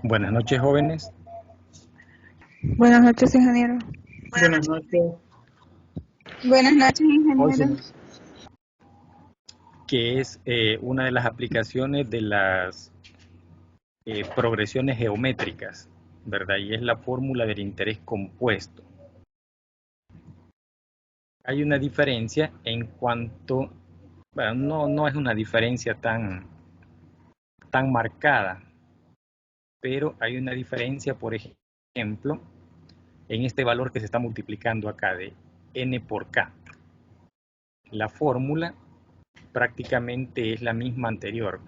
Buenas noches, jóvenes. Buenas noches, ingeniero. Buenas noches. Buenas noches, Hoy ingeniero. que es una de las aplicaciones de las progresiones geométricas, ¿verdad? Y es la fórmula del interés compuesto. Hay una diferencia en cuanto, bueno, no es una diferencia tan marcada, pero hay una diferencia, por ejemplo, en este valor que se está multiplicando acá de n por k. La fórmula prácticamente es la misma anterior.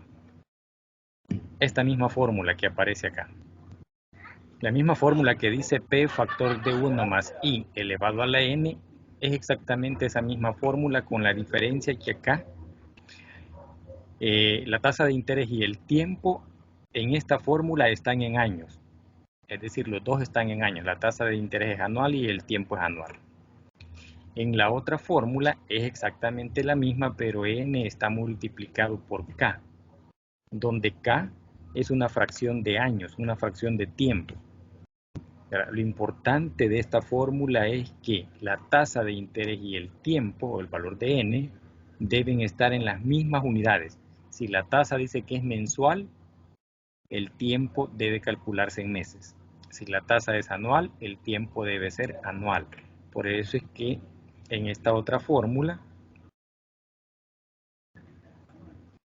Esta misma fórmula que aparece acá. La misma fórmula que dice P factor de 1 más I elevado a la N es exactamente esa misma fórmula, con la diferencia que acá la tasa de interés y el tiempo en esta fórmula están en años. Es decir, los dos están en años. La tasa de interés es anual y el tiempo es anual. En la otra fórmula es exactamente la misma, pero N está multiplicado por K, donde K es una fracción de años, una fracción de tiempo. Lo importante de esta fórmula es que la tasa de interés y el tiempo, o el valor de n, deben estar en las mismas unidades. Si la tasa dice que es mensual, el tiempo debe calcularse en meses. Si la tasa es anual, el tiempo debe ser anual. Por eso es que en esta otra fórmula,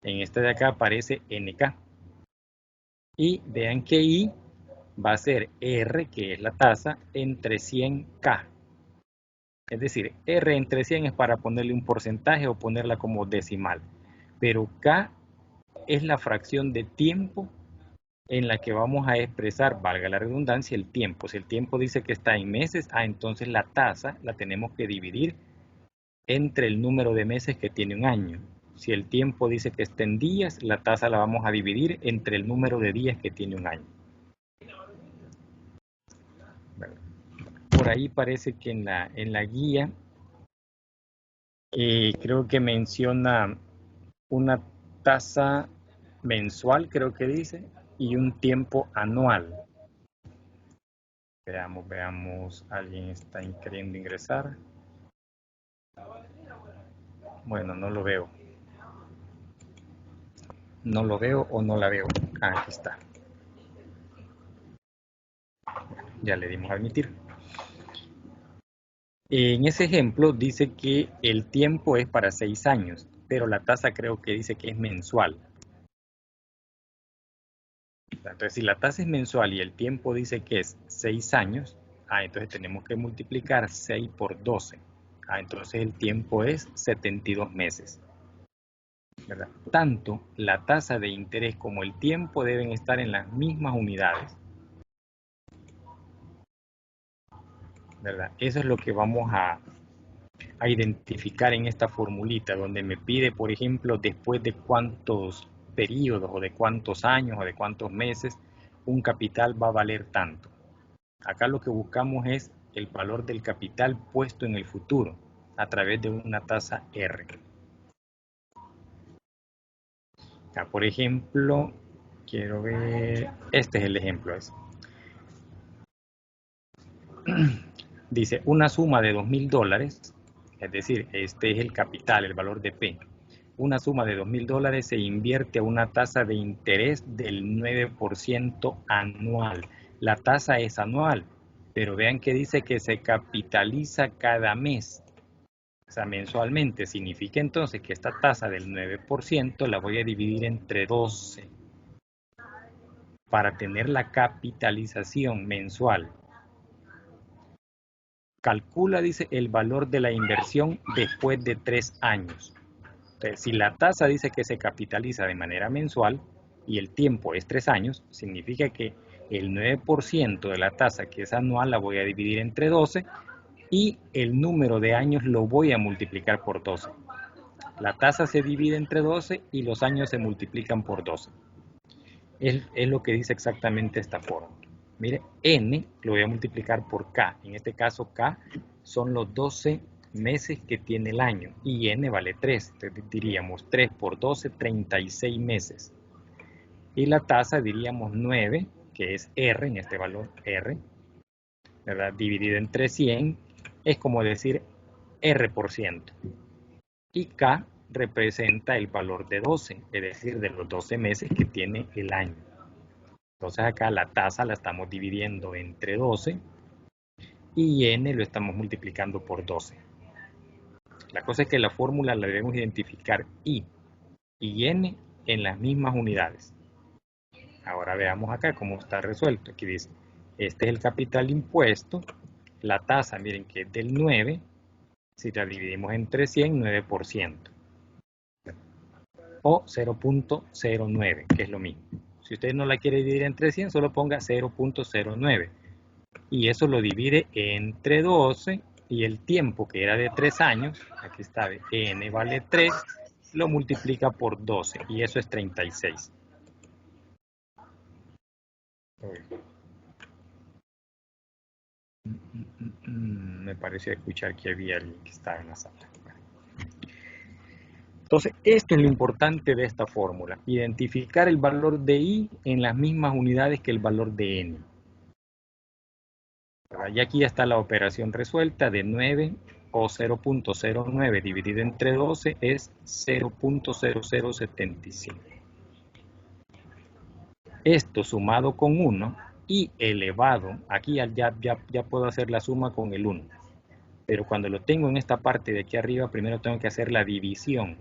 en esta de acá aparece nk. Y vean que I va a ser R, que es la tasa, entre 100K. Es decir, R entre 100 es para ponerle un porcentaje o ponerla como decimal. Pero K es la fracción de tiempo en la que vamos a expresar, valga la redundancia, el tiempo. Si el tiempo dice que está en meses, entonces la tasa la tenemos que dividir entre el número de meses que tiene un año. Si el tiempo dice que está en días, la tasa la vamos a dividir entre el número de días que tiene un año. Por ahí parece que en la guía creo que menciona una tasa mensual, creo que dice, y un tiempo anual. Veamos, alguien está queriendo ingresar. Bueno, no lo veo. No lo veo o no la veo. Aquí está. Ya le dimos a admitir. En ese ejemplo dice que el tiempo es para 6 años, pero la tasa creo que dice que es mensual. Entonces, si la tasa es mensual y el tiempo dice que es 6 años, entonces tenemos que multiplicar 6 por 12. Entonces el tiempo es 72 meses. ¿Verdad? Tanto la tasa de interés como el tiempo deben estar en las mismas unidades. ¿Verdad? Eso es lo que vamos a identificar en esta formulita, donde me pide, por ejemplo, después de cuántos periodos o de cuántos años o de cuántos meses un capital va a valer tanto. Acá lo que buscamos es el valor del capital puesto en el futuro a través de una tasa R. Acá, por ejemplo, quiero ver, este es el ejemplo. Dice, una suma de $2,000, es decir, este es el capital, el valor de P. Una suma de $2,000 se invierte a una tasa de interés del 9% anual. La tasa es anual, pero vean que dice que se capitaliza cada mes, o sea, mensualmente. Significa entonces que esta tasa del 9% la voy a dividir entre 12 para tener la capitalización mensual. Calcula, dice, el valor de la inversión después de 3 años. Entonces, si la tasa dice que se capitaliza de manera mensual y el tiempo es 3 años, significa que el 9% de la tasa, que es anual, la voy a dividir entre 12 y el número de años lo voy a multiplicar por 12. La tasa se divide entre 12 y los años se multiplican por 12. Es lo que dice exactamente esta fórmula. Mire, n lo voy a multiplicar por k. En este caso, k son los 12 meses que tiene el año y n vale 3. Entonces diríamos 3 por 12, 36 meses. Y la tasa diríamos 9, que es R, en este valor R, ¿verdad? Dividido entre 100 es como decir R%. Y K representa el valor de 12, es decir, de los 12 meses que tiene el año. Entonces acá la tasa la estamos dividiendo entre 12 y N lo estamos multiplicando por 12. La cosa es que la fórmula la debemos identificar I y N en las mismas unidades. Ahora veamos acá cómo está resuelto. Aquí dice, este es el capital impuesto, la tasa, miren que es del 9, si la dividimos entre 100, 9%. O 0.09, que es lo mismo. Si usted no la quiere dividir entre 100, solo ponga 0.09. Y eso lo divide entre 12 y el tiempo que era de 3 años, aquí está, n vale 3, lo multiplica por 12 y eso es 36. Me pareció escuchar que había alguien que estaba en la sala. Entonces, esto es lo importante de esta fórmula, identificar el valor de I en las mismas unidades que el valor de N. Y aquí ya está la operación resuelta de 9 o 0.09 dividido entre 12 es 0.0075. Esto sumado con 1 y elevado, aquí ya puedo hacer la suma con el 1. Pero cuando lo tengo en esta parte de aquí arriba, primero tengo que hacer la división,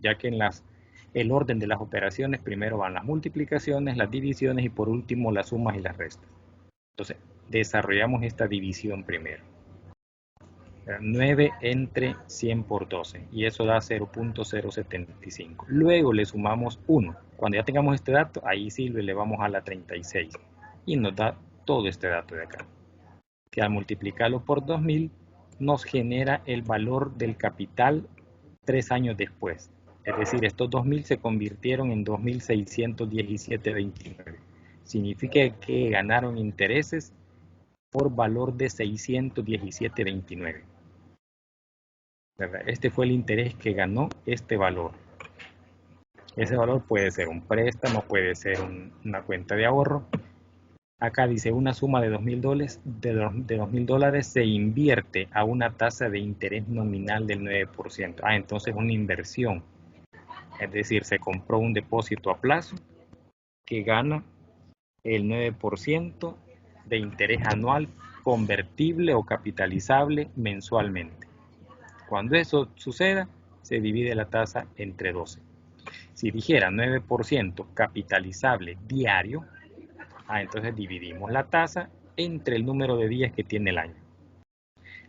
ya que en el orden de las operaciones primero van las multiplicaciones, las divisiones y por último las sumas y las restas. Entonces, desarrollamos esta división primero. 9 entre 100 por 12 y eso da 0.075. Luego le sumamos 1. Cuando ya tengamos este dato, ahí sí lo elevamos a la 36 y nos da todo este dato de acá. Que al multiplicarlo por 2000 nos genera el valor del capital 3 años después. Es decir, estos 2000 se convirtieron en 2617.29. Significa que ganaron intereses por valor de 617.29. Este fue el interés que ganó este valor. Ese valor puede ser un préstamo, puede ser una cuenta de ahorro. Acá dice una suma de $2.000 se invierte a una tasa de interés nominal del 9%. Entonces una inversión. Es decir, se compró un depósito a plazo que gana el 9% de interés anual convertible o capitalizable mensualmente. Cuando eso suceda, se divide la tasa entre 12. Si dijera 9% capitalizable diario, entonces dividimos la tasa entre el número de días que tiene el año.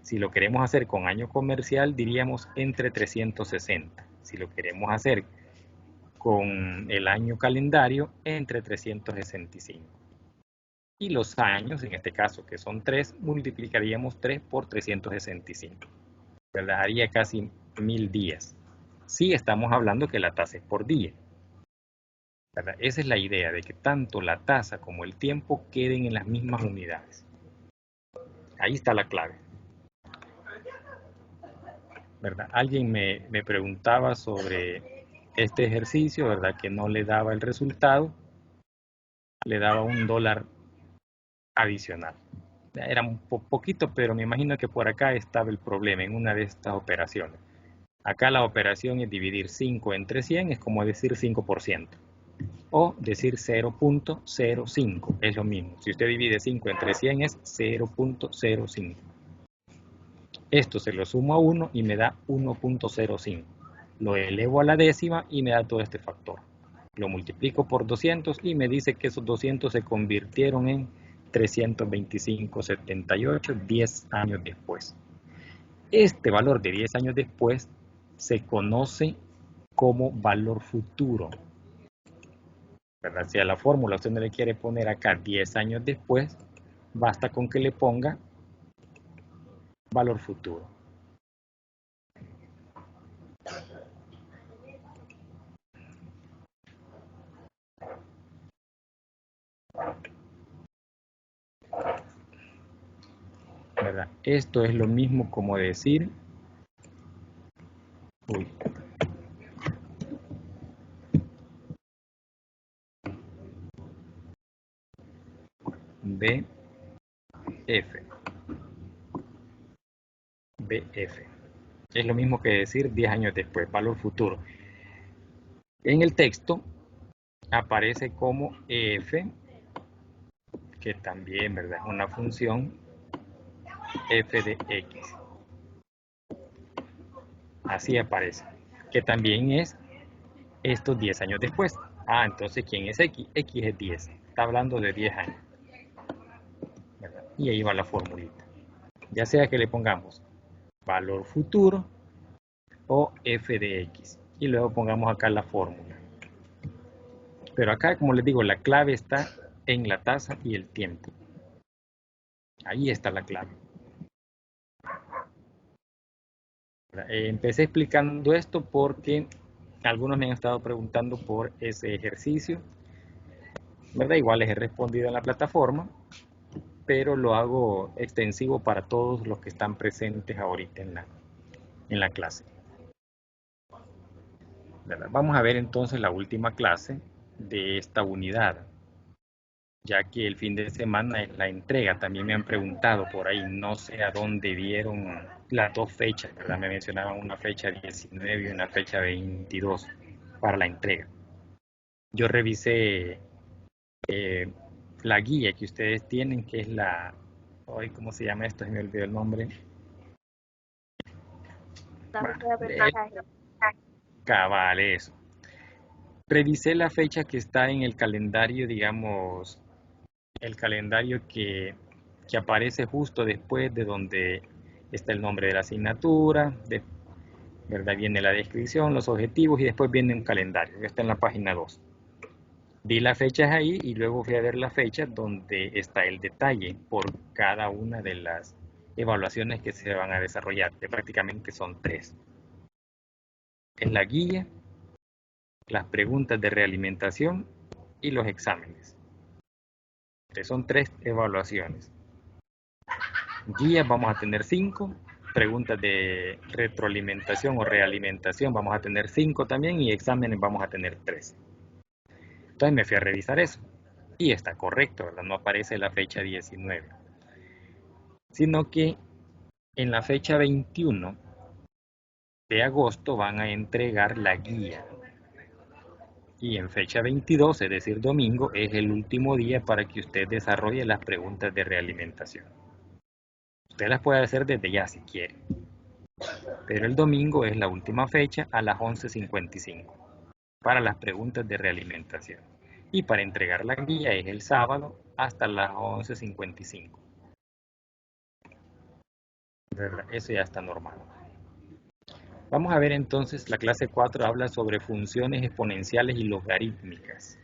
Si lo queremos hacer con año comercial, diríamos entre 360. Si lo queremos hacer con el año calendario, entre 365. Y los años, en este caso que son 3, multiplicaríamos 3 por 365. Daría casi 1000 días. Sí estamos hablando que la tasa es por día. ¿Verdad? Esa es la idea, de que tanto la tasa como el tiempo queden en las mismas unidades. Ahí está la clave. ¿Verdad? Alguien me preguntaba sobre este ejercicio, ¿verdad? Que no le daba el resultado, le daba $1 adicional. Era un poquito, pero me imagino que por acá estaba el problema en una de estas operaciones. Acá la operación es dividir 5 entre 100, es como decir 5%. O decir 0.05, es lo mismo. Si usted divide 5 entre 100 es 0.05. Esto se lo sumo a 1 y me da 1.05. Lo elevo a la décima y me da todo este factor. Lo multiplico por 200 y me dice que esos 200 se convirtieron en 325.78 10 años después. Este valor de 10 años después se conoce como valor futuro. ¿Verdad? Si a la fórmula usted no le quiere poner acá 10 años después, basta con que le ponga valor futuro. ¿Verdad? Esto es lo mismo como decir, BF. BF. Es lo mismo que decir 10 años después, valor futuro. En el texto aparece como EF, que también, ¿verdad?, es una función f de x. Así aparece, que también es estos 10 años después. Ah, entonces, ¿quién es x? X es 10. Está hablando de 10 años, ¿verdad? Y ahí va la formulita. Ya sea que le pongamos valor futuro o f de x. Y luego pongamos acá la fórmula. Pero acá, como les digo, la clave está en la tasa y el tiempo. Ahí está la clave. Empecé explicando esto porque algunos me han estado preguntando por ese ejercicio, ¿verdad? Igual les he respondido en la plataforma, pero lo hago extensivo para todos los que están presentes ahorita en la clase, ¿verdad? Vamos a ver entonces la última clase de esta unidad, ya que el fin de semana es la entrega. También me han preguntado por ahí, no sé a dónde vieron las dos fechas, ¿verdad? Me mencionaban una fecha 19 y una fecha 22 para la entrega. Yo revisé la guía que ustedes tienen, que es la, hoy, ¿cómo se llama esto? Se me olvidó el nombre. La Bueno, ruta de aprendizaje. cabal, eso. Revisé la fecha que está en el calendario, digamos, el calendario que aparece justo después de donde está el nombre de la asignatura, ¿verdad? Viene la descripción, los objetivos y después viene un calendario, que está en la página 2. Vi las fechas ahí y luego fui a ver las fechas donde está el detalle por cada una de las evaluaciones que se van a desarrollar, que prácticamente son 3. En la guía, las preguntas de realimentación y los exámenes. Son 3 evaluaciones. Guías vamos a tener 5, preguntas de retroalimentación o realimentación vamos a tener 5 también y exámenes vamos a tener 3. Entonces me fui a revisar eso y está correcto, ¿verdad? No aparece la fecha 19, sino que en la fecha 21 de agosto van a entregar la guía y en fecha 22, es decir, domingo, es el último día para que usted desarrolle las preguntas de realimentación. Usted las puede hacer desde ya si quiere, pero el domingo es la última fecha a las 11:55 para las preguntas de realimentación. Y para entregar la guía es el sábado hasta las 11:55. Eso ya está normal. Vamos a ver entonces, la clase 4 habla sobre funciones exponenciales y logarítmicas.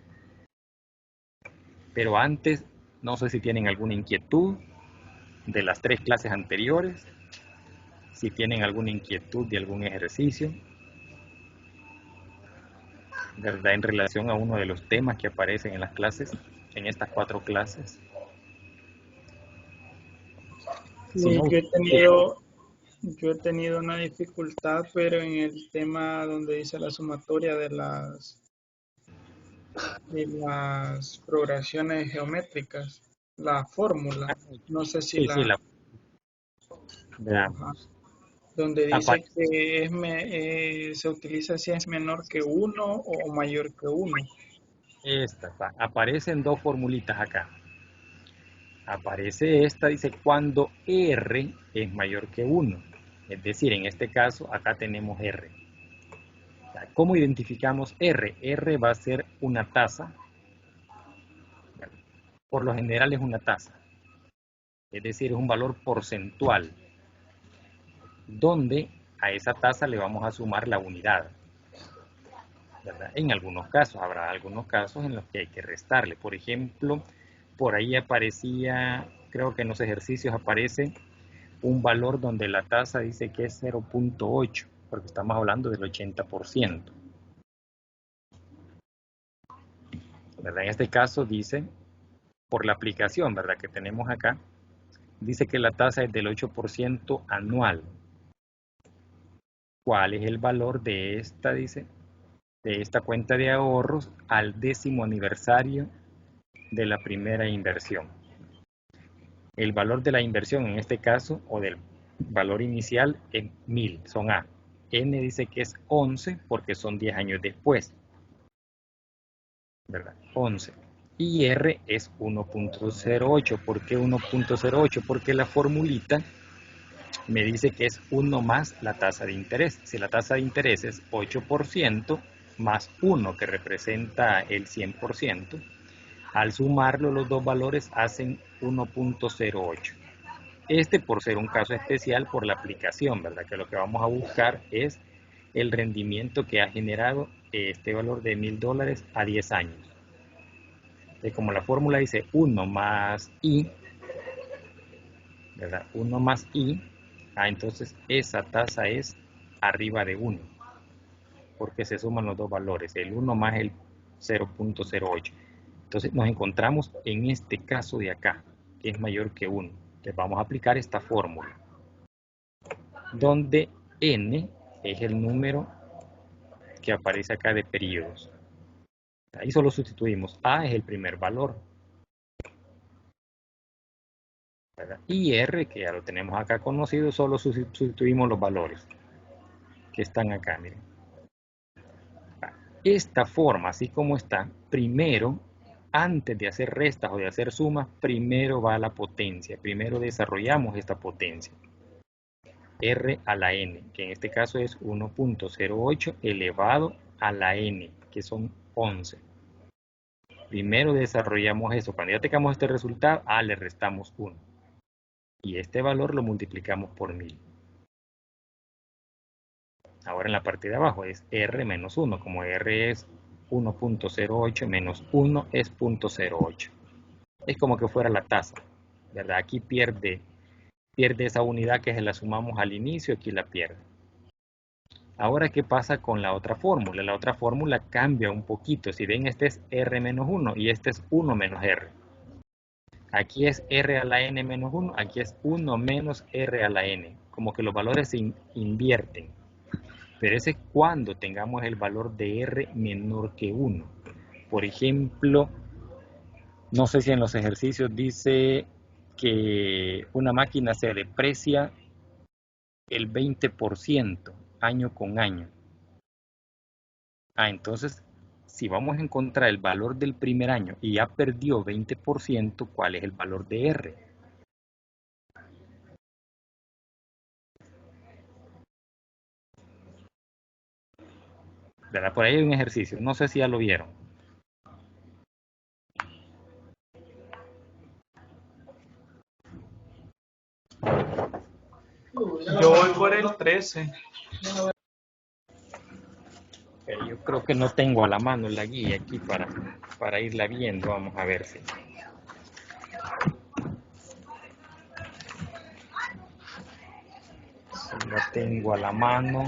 Pero antes, no sé si tienen alguna inquietud de las 3 clases anteriores, si tienen alguna inquietud de algún ejercicio, ¿verdad? En relación a uno de los temas que aparecen en las clases, en estas 4 clases. Si no, Yo he tenido una dificultad, pero en el tema donde dice la sumatoria de las progresiones geométricas, la fórmula, no sé si sí, ajá, veamos. donde dice Aparece, que se utiliza si es menor que 1 o mayor que 1. aparecen 2 formulitas acá. Aparece esta, dice cuando R es mayor que 1. Es decir, en este caso, acá tenemos R. ¿Cómo identificamos R? R va a ser una tasa. Por lo general es una tasa. Es decir, es un valor porcentual, donde a esa tasa le vamos a sumar la unidad, ¿verdad? En algunos casos, habrá algunos casos en los que hay que restarle. Por ejemplo, por ahí aparecía, creo que en los ejercicios aparece un valor donde la tasa dice que es 0.8, porque estamos hablando del 80%. ¿Verdad? En este caso dice, por la aplicación, ¿verdad?, que tenemos acá, dice que la tasa es del 8% anual. ¿Cuál es el valor de esta, dice, de esta cuenta de ahorros al 10º aniversario de la primera inversión? El valor de la inversión en este caso, o del valor inicial, es 1000, son A. N dice que es 11 porque son 10 años después, ¿verdad? 11. Y R es 1.08. ¿Por qué 1.08? Porque la formulita me dice que es 1 más la tasa de interés. Si la tasa de interés es 8% más 1, que representa el 100%, al sumarlo los dos valores hacen 1.08. Este por ser un caso especial por la aplicación, ¿verdad? Que lo que vamos a buscar es el rendimiento que ha generado este valor de $1000 a 10 años. Entonces, como la fórmula dice 1 más I, ¿verdad? 1 más I, entonces esa tasa es arriba de 1, porque se suman los dos valores, el 1 más el 0.08. Entonces nos encontramos en este caso de acá, que es mayor que 1. Entonces vamos a aplicar esta fórmula, donde N es el número que aparece acá de periodos. Ahí solo sustituimos. A es el primer valor, ¿verdad? Y R, que ya lo tenemos acá conocido, solo sustituimos los valores que están acá, miren. Esta forma, así como está, primero, antes de hacer restas o de hacer sumas, primero va la potencia. Primero desarrollamos esta potencia. R a la N, que en este caso es 1.08 elevado a la N, que son 11. Primero desarrollamos eso. Cuando ya tengamos este resultado, le restamos 1. Y este valor lo multiplicamos por 1000. Ahora en la parte de abajo es R menos 1. Como R es 1.08 menos 1 es 0.08. Es como que fuera la tasa, ¿verdad? Aquí pierde esa unidad que se la sumamos al inicio, aquí la pierde. Ahora, ¿qué pasa con la otra fórmula? La otra fórmula cambia un poquito. Si ven, este es R menos 1 y este es 1 menos R. Aquí es R a la N menos 1, aquí es 1 menos R a la N. Como que los valores se invierten. Pero ese es cuando tengamos el valor de R menor que 1. Por ejemplo, no sé si en los ejercicios dice que una máquina se deprecia el 20% año con año. Entonces, si vamos a encontrar el valor del primer año y ya perdió 20%, ¿cuál es el valor de R? ¿Verdad? Por ahí hay un ejercicio, no sé si ya lo vieron. Yo voy por el 13. Yo creo que no tengo a la mano la guía aquí para irla viendo. Vamos a ver si la tengo a la mano.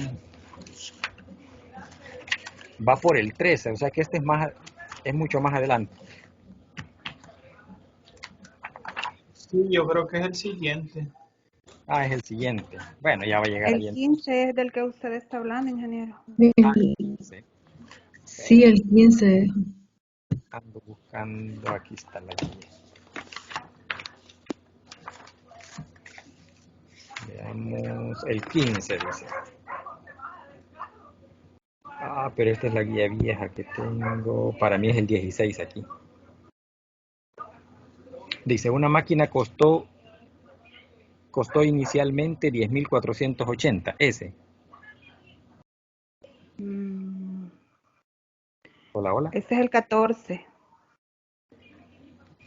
Va por el 13, o sea que este es mucho más adelante. Sí, yo creo que es el siguiente. Es el siguiente. Bueno, ya va a llegar El ahí. 15 es del que usted está hablando, ingeniero. Sí, el 15. Ando buscando, aquí está la guía. Veamos, el 15 dice. Pero esta es la guía vieja que tengo. Para mí es el 16 aquí. Dice, una máquina costó inicialmente 10.480. Ese. Hola. Este es el 14.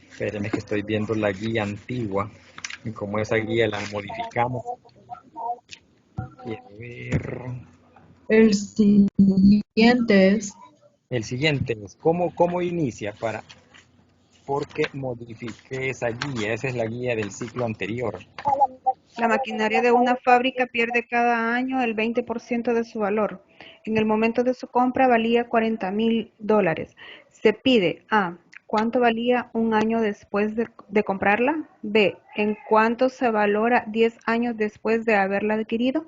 Espérenme que estoy viendo la guía antigua. Y como esa guía la modificamos. Quiero ver. El siguiente es. El siguiente es, ¿cómo inicia? Porque modifiqué esa guía. Esa es la guía del ciclo anterior. La maquinaria de una fábrica pierde cada año el 20% de su valor. En el momento de su compra valía $40,000. Se pide A, ¿cuánto valía un año después de comprarla? B, ¿en cuánto se valora 10 años después de haberla adquirido?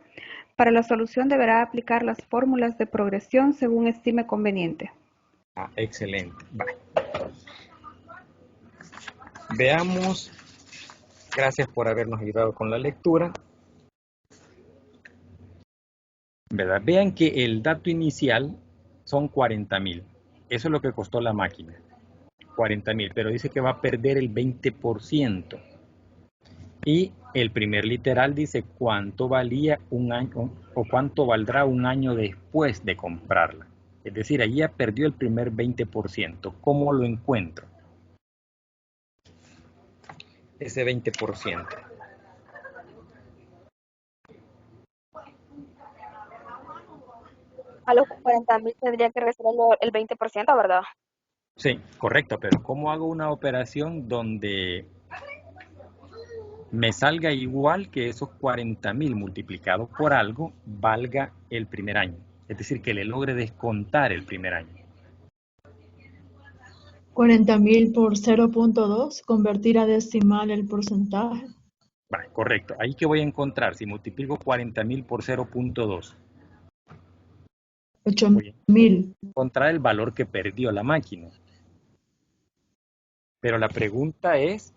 Para la solución deberá aplicar las fórmulas de progresión según estime conveniente. Excelente. Vale. Veamos Gracias por habernos ayudado con la lectura. ¿Verdad? Vean que el dato inicial son 40,000. Eso es lo que costó la máquina. 40,000, pero dice que va a perder el 20%. Y el primer literal dice cuánto valía un año o cuánto valdrá un año después de comprarla. Es decir, allí ya perdió el primer 20%. ¿Cómo lo encuentro? Ese 20%. A los 40.000 tendría que restar el 20%, ¿verdad? Sí, correcto, pero ¿cómo hago una operación donde me salga igual que esos 40,000 multiplicado por algo valga el primer año? Es decir, que le logre descontar el primer año. 40.000 por 0.2, convertir a decimal el porcentaje. Vale, correcto. Ahí que voy a encontrar, si multiplico 40,000 por 0.2, voy a 8.000. encontrar el valor que perdió la máquina. Pero la pregunta es,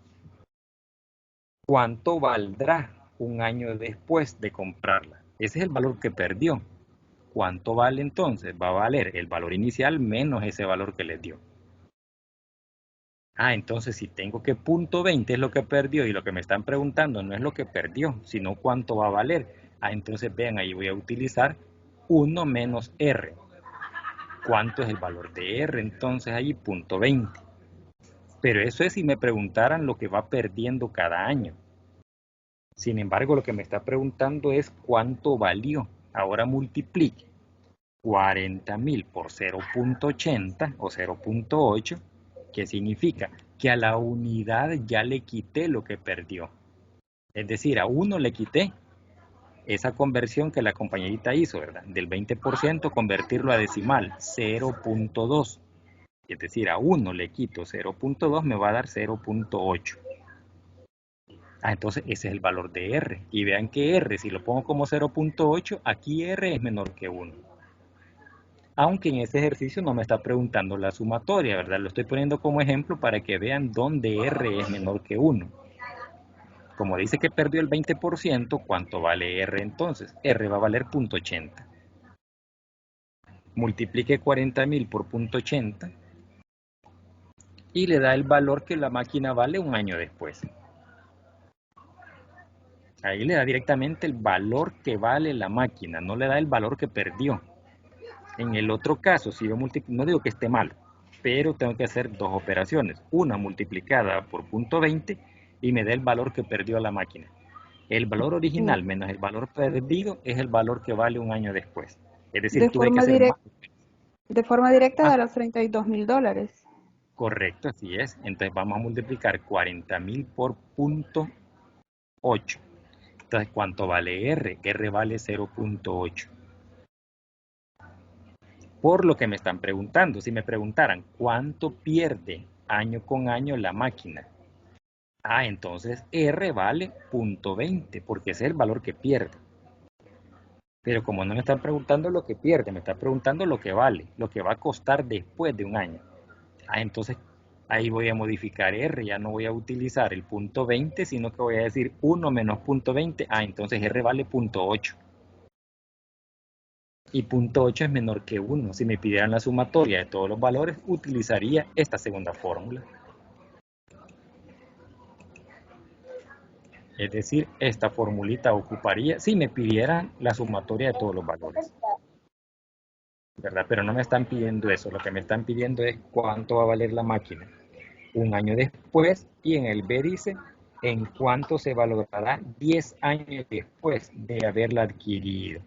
¿cuánto valdrá un año después de comprarla? Ese es el valor que perdió. ¿Cuánto vale entonces? Va a valer el valor inicial menos ese valor que les dio. Entonces si tengo que punto 20 es lo que perdió y lo que me están preguntando no es lo que perdió, sino cuánto va a valer. Entonces vean, ahí voy a utilizar 1 menos R. ¿Cuánto es el valor de R? Entonces ahí punto 20. Pero eso es si me preguntaran lo que va perdiendo cada año. Sin embargo, lo que me está preguntando es cuánto valió. Ahora multiplique 40,000 por 0.80 o 0.8, que significa que a la unidad ya le quité lo que perdió. Es decir, a 1 le quité esa conversión que la compañerita hizo, ¿verdad? Del 20%, convertirlo a decimal, 0.2. Es decir, a 1 le quito 0.2, me va a dar 0.8. Entonces ese es el valor de R. Y vean que R, si lo pongo como 0.8, aquí R es menor que 1. Aunque en este ejercicio no me está preguntando la sumatoria, ¿verdad? Lo estoy poniendo como ejemplo para que vean dónde R es menor que 1. Como dice que perdió el 20%, ¿cuánto vale R entonces? R va a valer 0.80. Multiplique 40,000 por 0.80 y le da el valor que la máquina vale un año después. Ahí le da directamente el valor que vale la máquina, no le da el valor que perdió. En el otro caso, si yo multiplico, no digo que esté mal, pero tengo que hacer dos operaciones. Una multiplicada por 0.20 y me da el valor que perdió la máquina. El valor original menos el valor perdido es el valor que vale un año después. Es decir, De tuve que forma hacer más. directa Ah, da los $32,000. correcto, así es. Entonces vamos a multiplicar 40,000 por 0.8. Entonces, ¿cuánto vale R? R vale 0.8. Por lo que me están preguntando, si me preguntaran cuánto pierde año con año la máquina. Entonces R vale 0.20 porque ese es el valor que pierde. Pero como no me están preguntando lo que pierde, me están preguntando lo que vale, lo que va a costar después de un año. Entonces ahí voy a modificar R, ya no voy a utilizar el 0.20, sino que voy a decir 1 menos 0.20. Entonces R vale 0.8. Y 0.8 es menor que 1. Si me pidieran la sumatoria de todos los valores, utilizaría esta segunda fórmula. Es decir, esta formulita ocuparía si me pidieran la sumatoria de todos los valores. ¿Verdad? Pero no me están pidiendo eso. Lo que me están pidiendo es cuánto va a valer la máquina un año después. Y en el B dice en cuánto se valorará 10 años después de haberla adquirido.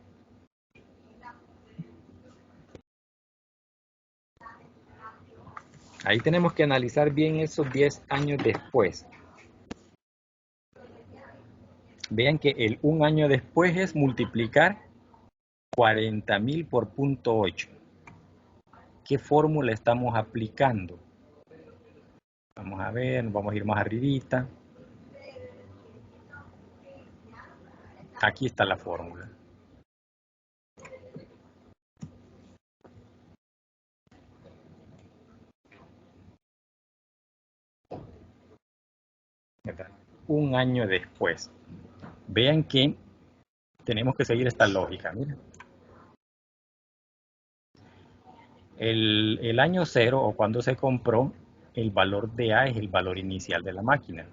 Ahí tenemos que analizar bien esos 10 años después. Vean que el un año después es multiplicar 40,000 por 0.8. ¿Qué fórmula estamos aplicando? Vamos a ver, vamos a ir más arribita. Aquí está la fórmula. un año después. Vean que tenemos que seguir esta lógica. Miren. El año 0 o cuando se compró, el valor de A es el valor inicial de la máquina.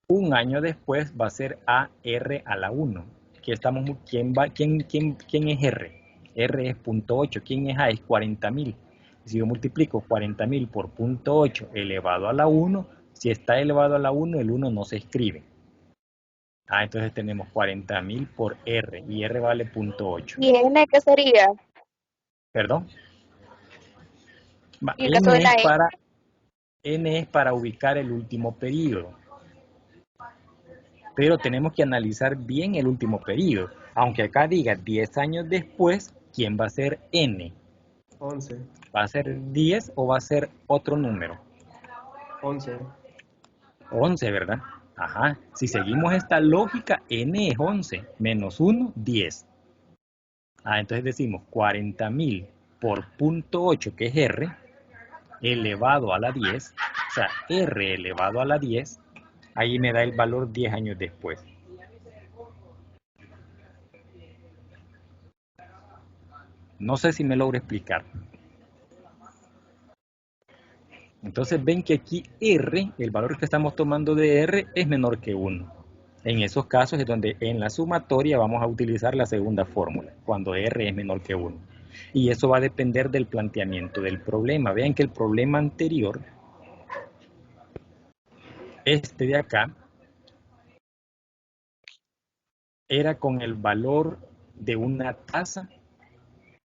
Un año después va a ser AR a la 1. ¿Quién es R? R es 0.8. ¿Quién es A? Es 40.000. Si yo multiplico 40.000 por 0.8 elevado a la 1, si está elevado a la 1, el 1 no se escribe. Entonces tenemos 40.000 por R, y R vale 0.8. ¿Y N qué sería? ¿Perdón? ¿Y el caso de la E? N es para ubicar el último periodo. Pero tenemos que analizar bien el último periodo. Aunque acá diga 10 años después, ¿quién va a ser N? 11. ¿Va a ser 10 o va a ser otro número? 11. 11, ¿verdad? Ajá. Si seguimos esta lógica, N es 11, menos 1, 10. Entonces decimos 40.000 por 0.8, que es R, elevado a la 10, o sea, R elevado a la 10, ahí me da el valor 10 años después. No sé si me logro explicar. Entonces ven que aquí R, el valor que estamos tomando de R, es menor que 1. En esos casos es donde en la sumatoria vamos a utilizar la segunda fórmula, cuando R es menor que 1. Y eso va a depender del planteamiento del problema. Vean que el problema anterior, este de acá, era con el valor de una tasa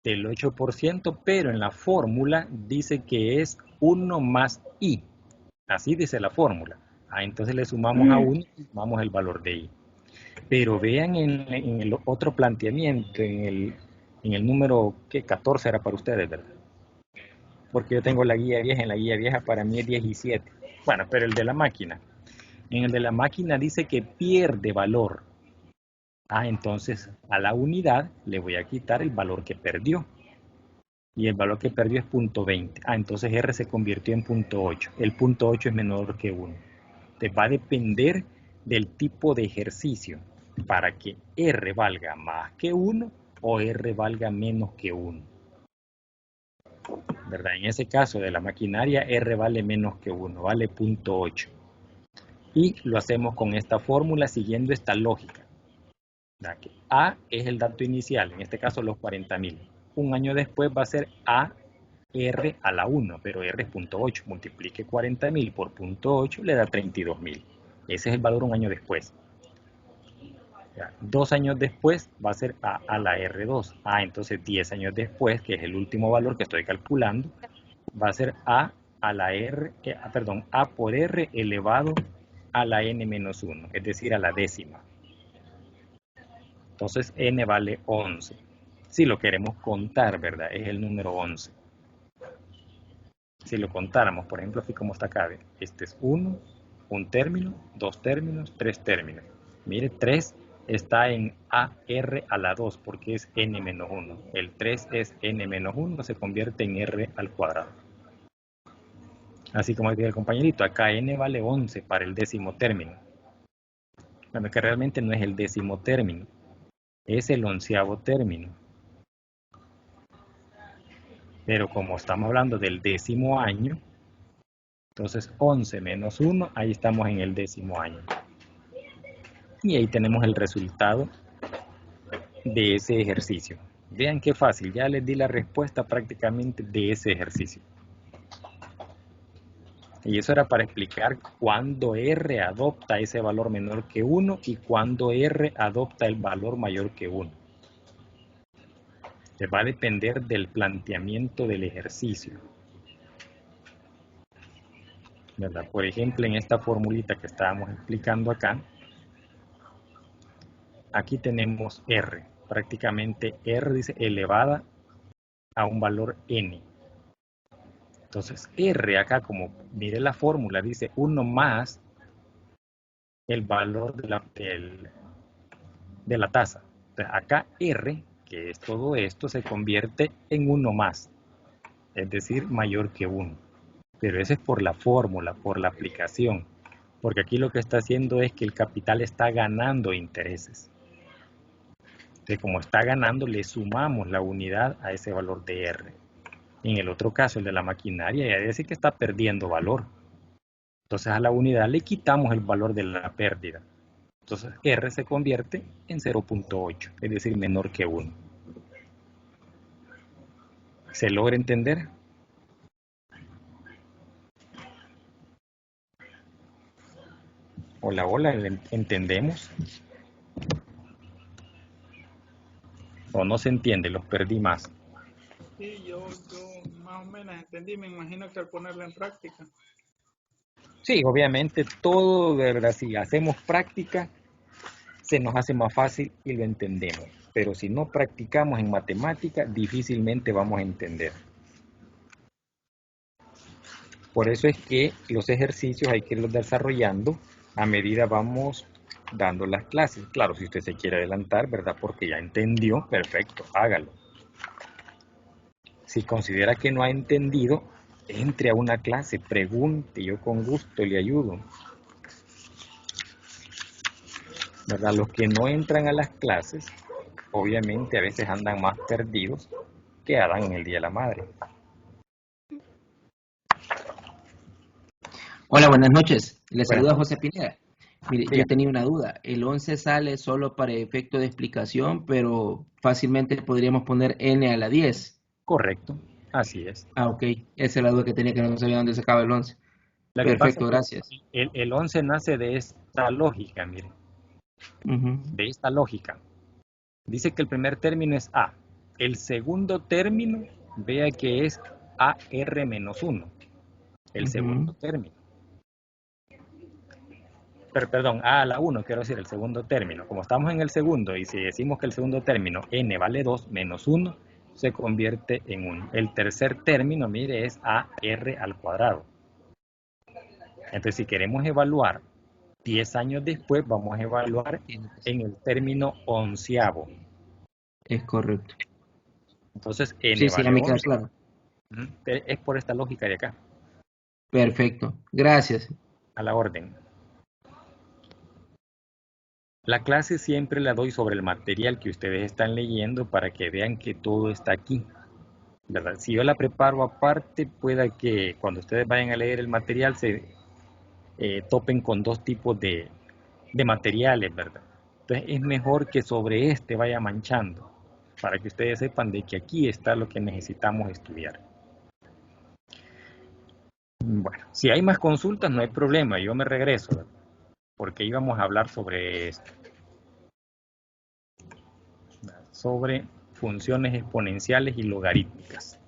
del 8%, pero en la fórmula dice que es 1 más I. Así dice la fórmula. Entonces le sumamos a 1 y sumamos el valor de I. Pero vean en el otro planteamiento, en el número que 14 era para ustedes, ¿verdad? Porque yo tengo la guía vieja, en la guía vieja para mí es 17. Bueno, pero el de la máquina. En el de la máquina dice que pierde valor. Entonces a la unidad le voy a quitar el valor que perdió. Y el valor que perdió es 0.20. Entonces R se convirtió en 0.8. El 0.8 es menor que 1. Entonces va a depender del tipo de ejercicio para que R valga más que 1 o R valga menos que 1. ¿Verdad? En ese caso de la maquinaria, R vale menos que 1, vale 0.8. Y lo hacemos con esta fórmula siguiendo esta lógica. Que A es el dato inicial, en este caso los 40.000. Un año después va a ser A R a la 1, pero R es 0.8. Multiplique 40.000 por 0.8, le da 32.000. Ese es el valor un año después. 2 años después va a ser A a la R2. Entonces 10 años después, que es el último valor que estoy calculando, va a ser A a la A por R elevado a la N menos 1, es decir, a la décima. Entonces N vale 11. Si lo queremos contar, ¿verdad? Es el número 11. Si lo contáramos, por ejemplo, así como está acá, este es 1, un término, 2 términos, 3 términos. Mire, 3 está en AR a la 2 porque es N menos 1. El 3 es N menos 1, se convierte en R al cuadrado. Así como dice el compañerito, acá N vale 11 para el décimo término. Bueno, que realmente no es el décimo término, es el 11avo término. Pero como estamos hablando del décimo año, entonces 11 menos 1, ahí estamos en el décimo año. Y ahí tenemos el resultado de ese ejercicio. Vean qué fácil, ya les di la respuesta prácticamente de ese ejercicio. Y eso era para explicar cuándo R adopta ese valor menor que 1 y cuándo R adopta el valor mayor que 1. Va a depender del planteamiento del ejercicio. ¿Verdad? Por ejemplo, en esta formulita que estábamos explicando acá, aquí tenemos R. Prácticamente R dice elevada a un valor N. Entonces R acá, como mire la fórmula, dice 1 más el valor de la tasa. Entonces acá R, que es todo esto, se convierte en 1 más, es decir, mayor que 1. Pero ese es por la fórmula, por la aplicación. Porque aquí lo que está haciendo es que el capital está ganando intereses. Entonces, como está ganando, le sumamos la unidad a ese valor de R. En el otro caso, el de la maquinaria, ya dice que está perdiendo valor. Entonces a la unidad le quitamos el valor de la pérdida. Entonces R se convierte en 0.8, es decir, menor que 1. ¿Se logra entender? Hola, hola, ¿entendemos? ¿O no se entiende? Los perdí más. Sí, yo más o menos entendí, me imagino que al ponerlo en práctica. Sí, obviamente todo, de verdad, si hacemos práctica, se nos hace más fácil y lo entendemos. Pero si no practicamos en matemática, difícilmente vamos a entender. Por eso es que los ejercicios hay que irlos desarrollando a medida vamos dando las clases. Claro, si usted se quiere adelantar, ¿verdad? Porque ya entendió, perfecto, hágalo. Si considera que no ha entendido, entre a una clase, pregunte, yo con gusto le ayudo. ¿Verdad? Los que no entran a las clases, obviamente a veces andan más perdidos que Adán en el Día de la Madre. Hola, buenas noches. Les Buenas saluda noches. José Pineda. Mire, Dígame. yo tenía una duda. El 11 sale solo para efecto de explicación, pero fácilmente podríamos poner n a la 10. Correcto, así es. Ah, ok. Esa es la duda que tenía, que no sabía dónde se acaba el 11. Lo que pasa Perfecto, es gracias. que el 11 nace de esta lógica, mire, Ujú. de esta lógica. Dice que el primer término es A. El segundo término, vea que es AR menos 1. El segundo término. Perdón, A a la 1, quiero decir, el segundo término. Como estamos en el segundo, y si decimos que el segundo término, n vale 2 menos 1, se convierte en 1. El tercer término, mire, es AR al cuadrado. Entonces, si queremos evaluar 10 años después, vamos a evaluar en el término onceavo. Es correcto. Entonces, n Sí, sí, ya vale me queda 11. claro. Es por esta lógica de acá, Perfecto. Gracias. a la orden. La clase siempre la doy sobre el material que ustedes están leyendo para que vean que todo está aquí, ¿verdad? Si yo la preparo aparte, pueda que cuando ustedes vayan a leer el material se topen con dos tipos de materiales, ¿verdad? Entonces es mejor que sobre este vaya manchando, para que ustedes sepan de que aquí está lo que necesitamos estudiar. Bueno, si hay más consultas no hay problema, yo me regreso, ¿verdad? Porque íbamos a hablar sobre esto. Sobre funciones exponenciales y logarítmicas.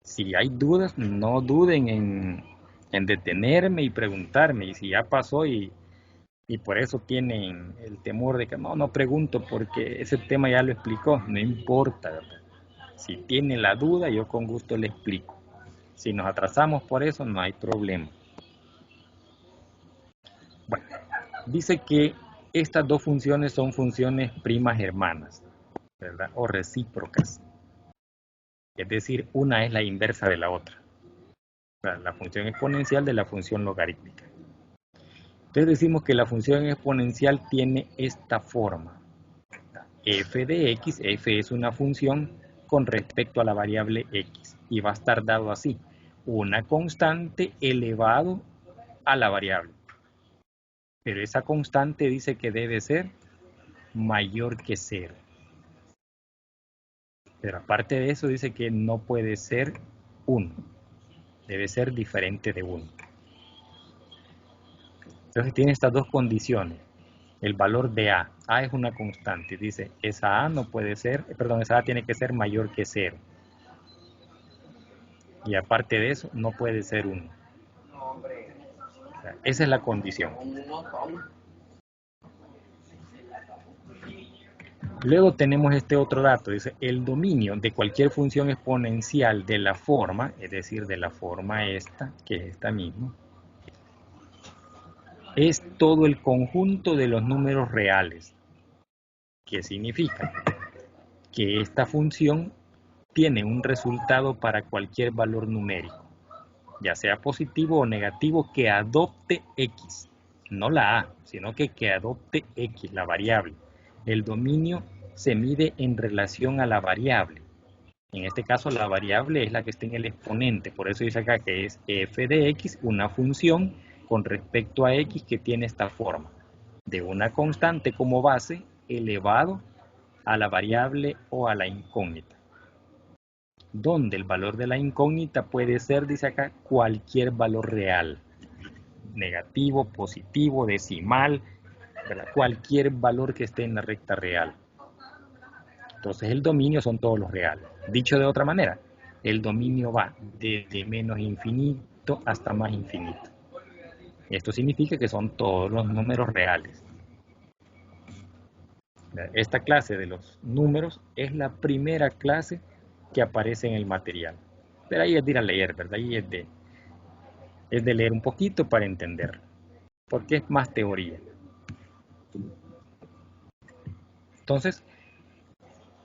Si hay dudas, no duden en detenerme y preguntarme. Y si ya pasó y por eso tienen el temor de que no pregunto porque ese tema ya lo explicó, no importa, ¿verdad? Si tiene la duda, yo con gusto le explico. Si nos atrasamos por eso, no hay problema. Bueno, dice que estas dos funciones son funciones primas hermanas, ¿verdad? O recíprocas. Es decir, una es la inversa de la otra. O sea, la función exponencial de la función logarítmica. Entonces decimos que la función exponencial tiene esta forma. F de x, f es una función con respecto a la variable x. Y va a estar dado así. Una constante elevado a la variable. Pero esa constante dice que debe ser mayor que 0. Pero aparte de eso dice que no puede ser 1. Debe ser diferente de 1. Entonces tiene estas dos condiciones. El valor de A. A es una constante. Dice, esa A no puede ser, esa A tiene que ser mayor que 0. Y aparte de eso, no puede ser 1. O sea, esa es la condición. Luego tenemos este otro dato, dice, el dominio de cualquier función exponencial de la forma, es decir, de la forma esta, que es esta misma, es todo el conjunto de los números reales. ¿Qué significa? Que esta función tiene un resultado para cualquier valor numérico. ya sea positivo o negativo, que adopte X. No la A, sino que adopte X, la variable. El dominio se mide en relación a la variable. En este caso, la variable es la que está en el exponente. Por eso dice acá que es f de x, una función con respecto a x que tiene esta forma. De una constante como base elevado a la variable o a la incógnita. Donde el valor de la incógnita puede ser, dice acá, cualquier valor real. Negativo, positivo, decimal, ¿verdad? Cualquier valor que esté en la recta real. Entonces el dominio son todos los reales. Dicho de otra manera, el dominio va desde menos infinito hasta más infinito. Esto significa que son todos los números reales. Esta clase de los números es la primera clase que aparece en el material. Pero ahí es de ir a leer, ¿verdad? Ahí es de leer un poquito para entender. Porque es más teoría. Entonces,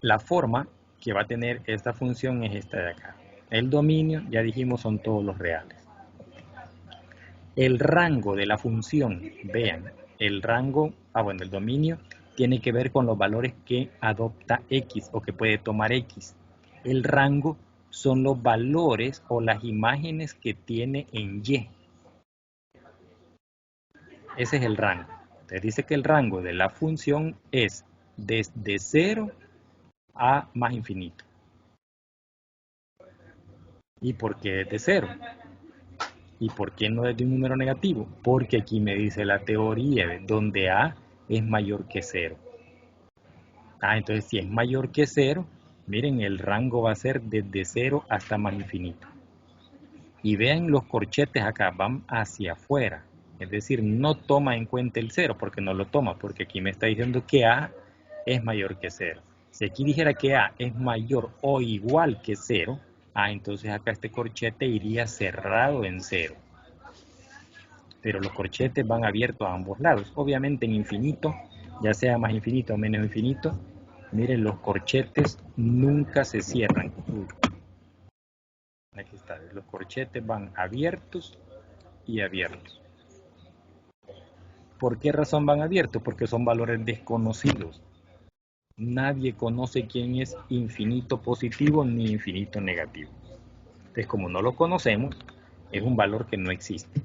la forma que va a tener esta función es esta de acá. El dominio, ya dijimos, son todos los reales. El rango de la función, vean, el rango, el dominio tiene que ver con los valores que adopta X o que puede tomar X. El rango son los valores o las imágenes que tiene en Y. Ese es el rango. Entonces dice que el rango de la función es desde 0 a más infinito. ¿Y por qué desde 0? ¿Y por qué no desde un número negativo? Porque aquí me dice la teoría donde A es mayor que 0. Entonces si es mayor que 0, miren, el rango va a ser desde 0 hasta más infinito. Y vean los corchetes acá, van hacia afuera. Es decir, no toma en cuenta el 0, porque no lo toma, porque aquí me está diciendo que A es mayor que 0. Si aquí dijera que A es mayor o igual que 0, entonces acá este corchete iría cerrado en 0. Pero los corchetes van abiertos a ambos lados. Obviamente en infinito, ya sea más infinito o menos infinito, miren, los corchetes nunca se cierran. Aquí está, los corchetes van abiertos y abiertos. ¿Por qué razón van abiertos? Porque son valores desconocidos. Nadie conoce quién es infinito positivo ni infinito negativo. Entonces, como no lo conocemos, es un valor que no existe.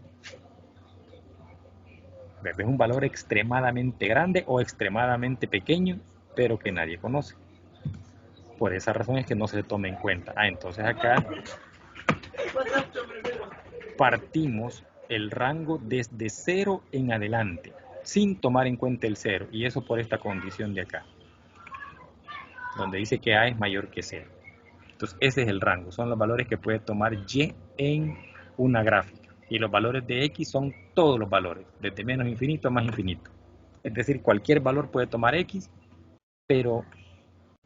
Es un valor extremadamente grande o extremadamente pequeño, pero que nadie conoce. Por esa razón es que no se toma en cuenta. Entonces acá partimos el rango desde 0 en adelante, sin tomar en cuenta el 0, y eso por esta condición de acá, donde dice que A es mayor que 0. Entonces ese es el rango, son los valores que puede tomar Y en una gráfica, y los valores de X son todos los valores, desde menos infinito a más infinito. Es decir, cualquier valor puede tomar X, pero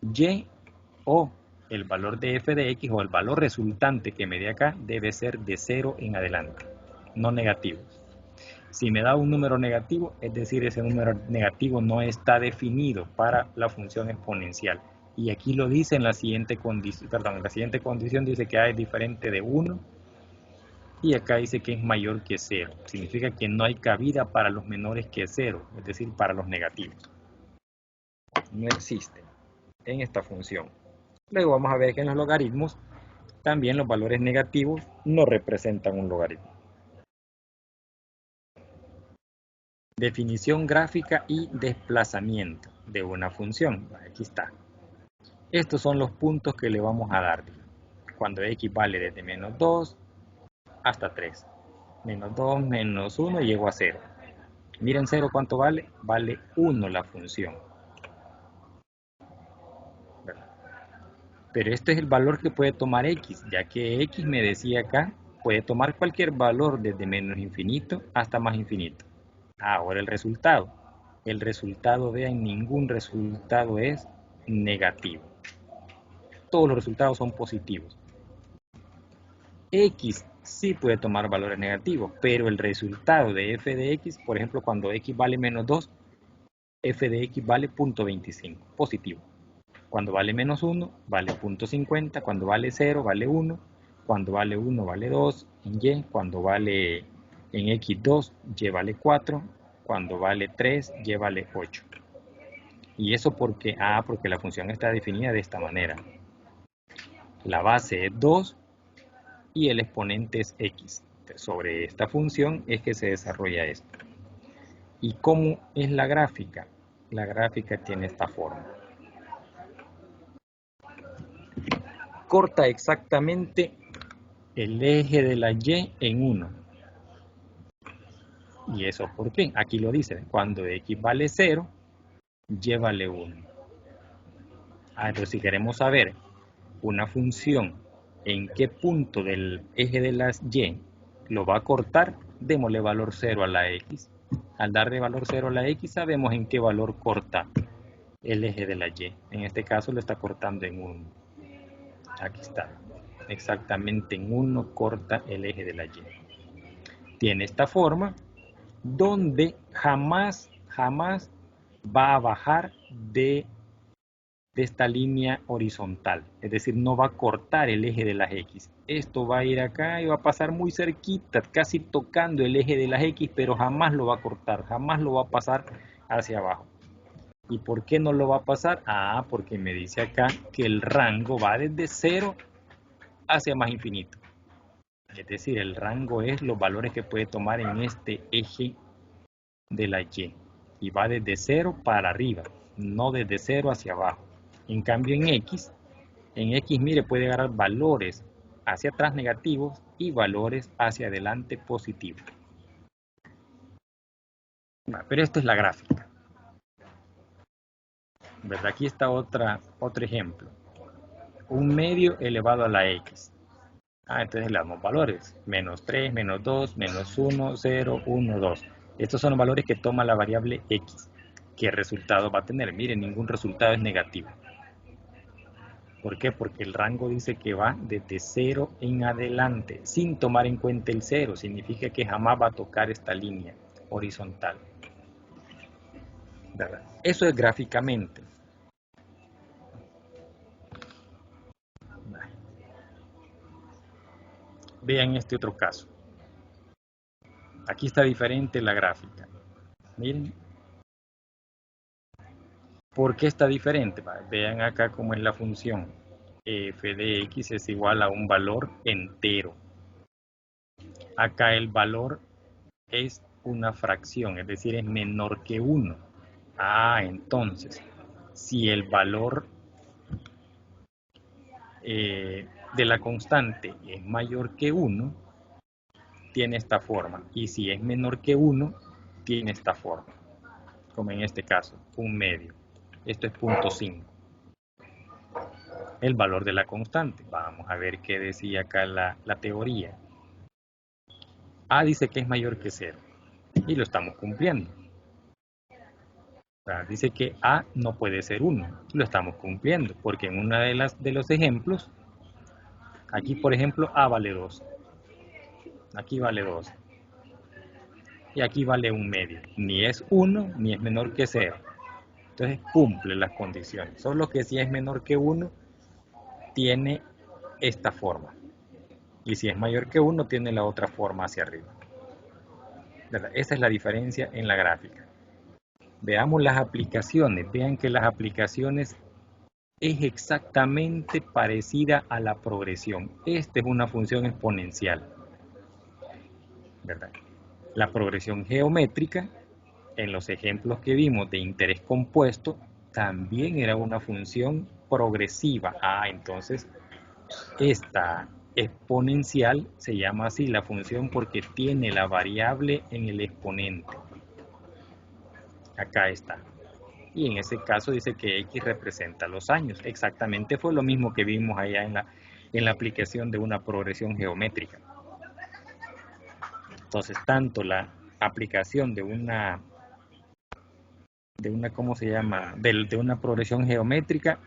Y o el valor de f de X o el valor resultante que me dé acá debe ser de 0 en adelante, no negativo. Si me da un número negativo, es decir, ese número negativo no está definido para la función exponencial. Y aquí lo dice en la siguiente condición, en la siguiente condición dice que A es diferente de 1 y acá dice que es mayor que 0. Significa que no hay cabida para los menores que 0, es decir, para los negativos. No existe en esta función. Luego vamos a ver que en los logaritmos también los valores negativos no representan un logaritmo. Definición gráfica y desplazamiento de una función. Aquí está. Estos son los puntos que le vamos a dar. Cuando x vale desde menos 2 hasta 3. Menos 2, menos 1, llego a 0. Miren 0 cuánto vale. Vale 1 la función. Pero este es el valor que puede tomar x, ya que x me decía acá, puede tomar cualquier valor desde menos infinito hasta más infinito. Ahora el resultado. El resultado, vean, ningún resultado es negativo. Todos los resultados son positivos. X sí puede tomar valores negativos, pero el resultado de f de x, por ejemplo, cuando x vale menos 2, f de x vale 0.25, positivo. Cuando vale menos 1, vale 0.50, cuando vale 0, vale 1, cuando vale 1 vale 2, en y, cuando vale en x2, y vale 4, cuando vale 3, y vale 8. ¿Y eso por qué? Porque la función está definida de esta manera. La base es 2 y el exponente es x. Sobre esta función es que se desarrolla esto. ¿Y cómo es la gráfica? La gráfica tiene esta forma. Corta exactamente el eje de la y en 1. ¿Y eso por qué? Aquí lo dice, cuando x vale 0, y vale 1. Entonces si queremos saber una función en qué punto del eje de las y lo va a cortar, démosle valor 0 a la x. Al darle valor 0 a la x sabemos en qué valor corta el eje de la y. En este caso lo está cortando en 1. Aquí está. Exactamente en 1 corta el eje de la y. Tiene esta forma donde jamás va a bajar de esta línea horizontal. Es decir, no va a cortar el eje de las x. Esto va a ir acá y va a pasar muy cerquita, casi tocando el eje de las x, pero jamás lo va a cortar, jamás lo va a pasar hacia abajo. ¿Y por qué no lo va a pasar? Porque me dice acá que el rango va desde 0 hacia más infinito. Es decir, el rango es los valores que puede tomar en este eje de la y. Y va desde 0 para arriba, no desde 0 hacia abajo. En cambio en x, mire, puede agarrar valores hacia atrás negativos y valores hacia adelante positivos. Pero esta es la gráfica. ¿Verdad? Aquí está otro ejemplo. 1 medio elevado a la x. Entonces le damos valores. Menos 3, menos 2, menos 1, 0, 1, 2. Estos son los valores que toma la variable x. ¿Qué resultado va a tener? Miren, ningún resultado es negativo. ¿Por qué? Porque el rango dice que va desde 0 en adelante, sin tomar en cuenta el 0. Significa que jamás va a tocar esta línea horizontal. ¿Verdad? Eso es gráficamente. Vean este otro caso. Aquí está diferente la gráfica. Miren. ¿Por qué está diferente? Vean acá cómo es la función. F de x es igual a un valor entero. Acá el valor es una fracción, es decir, es menor que 1. Entonces, si el valor de la constante es mayor que 1, tiene esta forma. Y si es menor que 1, tiene esta forma. Como en este caso, 1 medio. Esto es 0.5. El valor de la constante. Vamos a ver qué decía acá la teoría. A dice que es mayor que 0. Y lo estamos cumpliendo. Dice que A no puede ser 1. Lo estamos cumpliendo. Porque en una de los ejemplos, aquí por ejemplo A vale 2. Aquí vale 2. Y aquí vale 1 medio. Ni es 1 ni es menor que 0. Entonces cumple las condiciones. Solo que si es menor que 1, tiene esta forma. Y si es mayor que 1, tiene la otra forma hacia arriba. ¿Verdad? Esa es la diferencia en la gráfica. Veamos las aplicaciones. Vean que las aplicaciones es exactamente parecida a la progresión. Esta es una función exponencial. ¿Verdad? La progresión geométrica, en los ejemplos que vimos de interés compuesto, también era una función progresiva. Entonces, esta exponencial se llama así la función porque tiene la variable en el exponente. Acá está. Y en ese caso dice que X representa los años. Exactamente fue lo mismo que vimos allá en la aplicación de una progresión geométrica. Entonces, tanto la aplicación de una ¿cómo se llama? De una progresión geométrica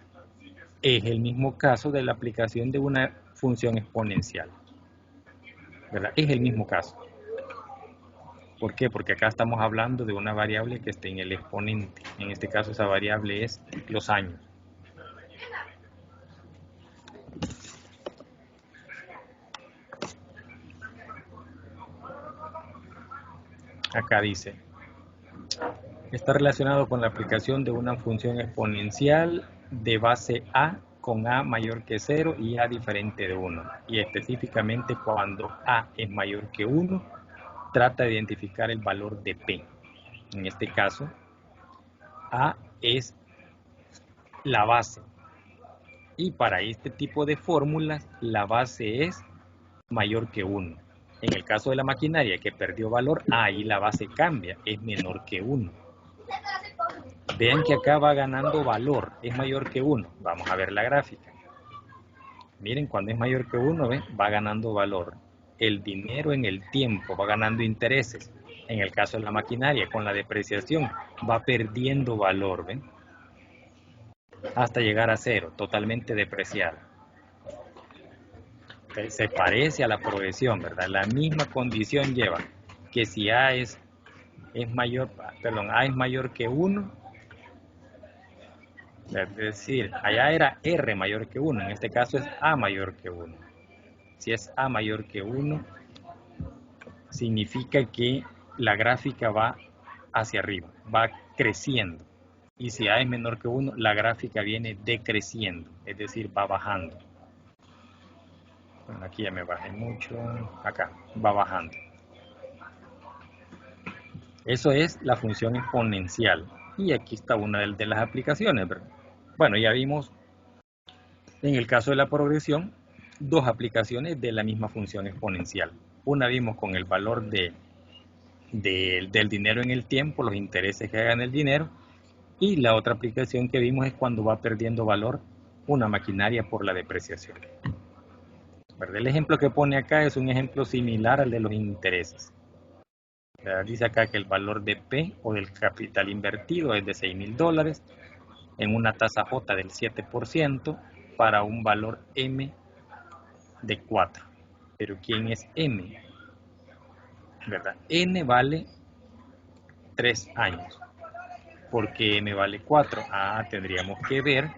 es el mismo caso de la aplicación de una función exponencial. ¿Verdad? Es el mismo caso. ¿Por qué? Porque acá estamos hablando de una variable que esté en el exponente. En este caso esa variable es los años. Acá dice, está relacionado con la aplicación de una función exponencial de base A con A mayor que 0 y A diferente de 1. Y específicamente cuando A es mayor que 1, trata de identificar el valor de P. En este caso, A es la base. Y para este tipo de fórmulas, la base es mayor que 1. En el caso de la maquinaria que perdió valor, ahí la base cambia, es menor que 1. Vean que acá va ganando valor, es mayor que 1. Vamos a ver la gráfica. Miren, cuando es mayor que 1, ¿ven? Va ganando valor. El dinero en el tiempo va ganando intereses. En el caso de la maquinaria, con la depreciación, va perdiendo valor, ¿ven? Hasta llegar a 0, totalmente depreciada. Se parece a la progresión, ¿verdad? La misma condición lleva que si A es mayor que 1, es decir, allá era R mayor que 1, en este caso es A mayor que 1. Si es A mayor que 1, significa que la gráfica va hacia arriba, va creciendo. Y si A es menor que 1, la gráfica viene decreciendo, es decir, va bajando. Bueno, aquí ya me bajé mucho, acá, va bajando. Eso es la función exponencial. Y aquí está una de las aplicaciones, ¿verdad? Bueno, ya vimos, en el caso de la progresión, dos aplicaciones de la misma función exponencial. Una vimos con el valor del dinero en el tiempo, los intereses que hagan el dinero. Y la otra aplicación que vimos es cuando va perdiendo valor una maquinaria por la depreciación. ¿Verdad? El ejemplo que pone acá es un ejemplo similar al de los intereses. Dice acá que el valor de P o del capital invertido es de $6,000 en una tasa J del 7% para un valor M de 4. Pero ¿quién es M? ¿Verdad? N vale 3 años. ¿Por qué M vale 4? Tendríamos que ver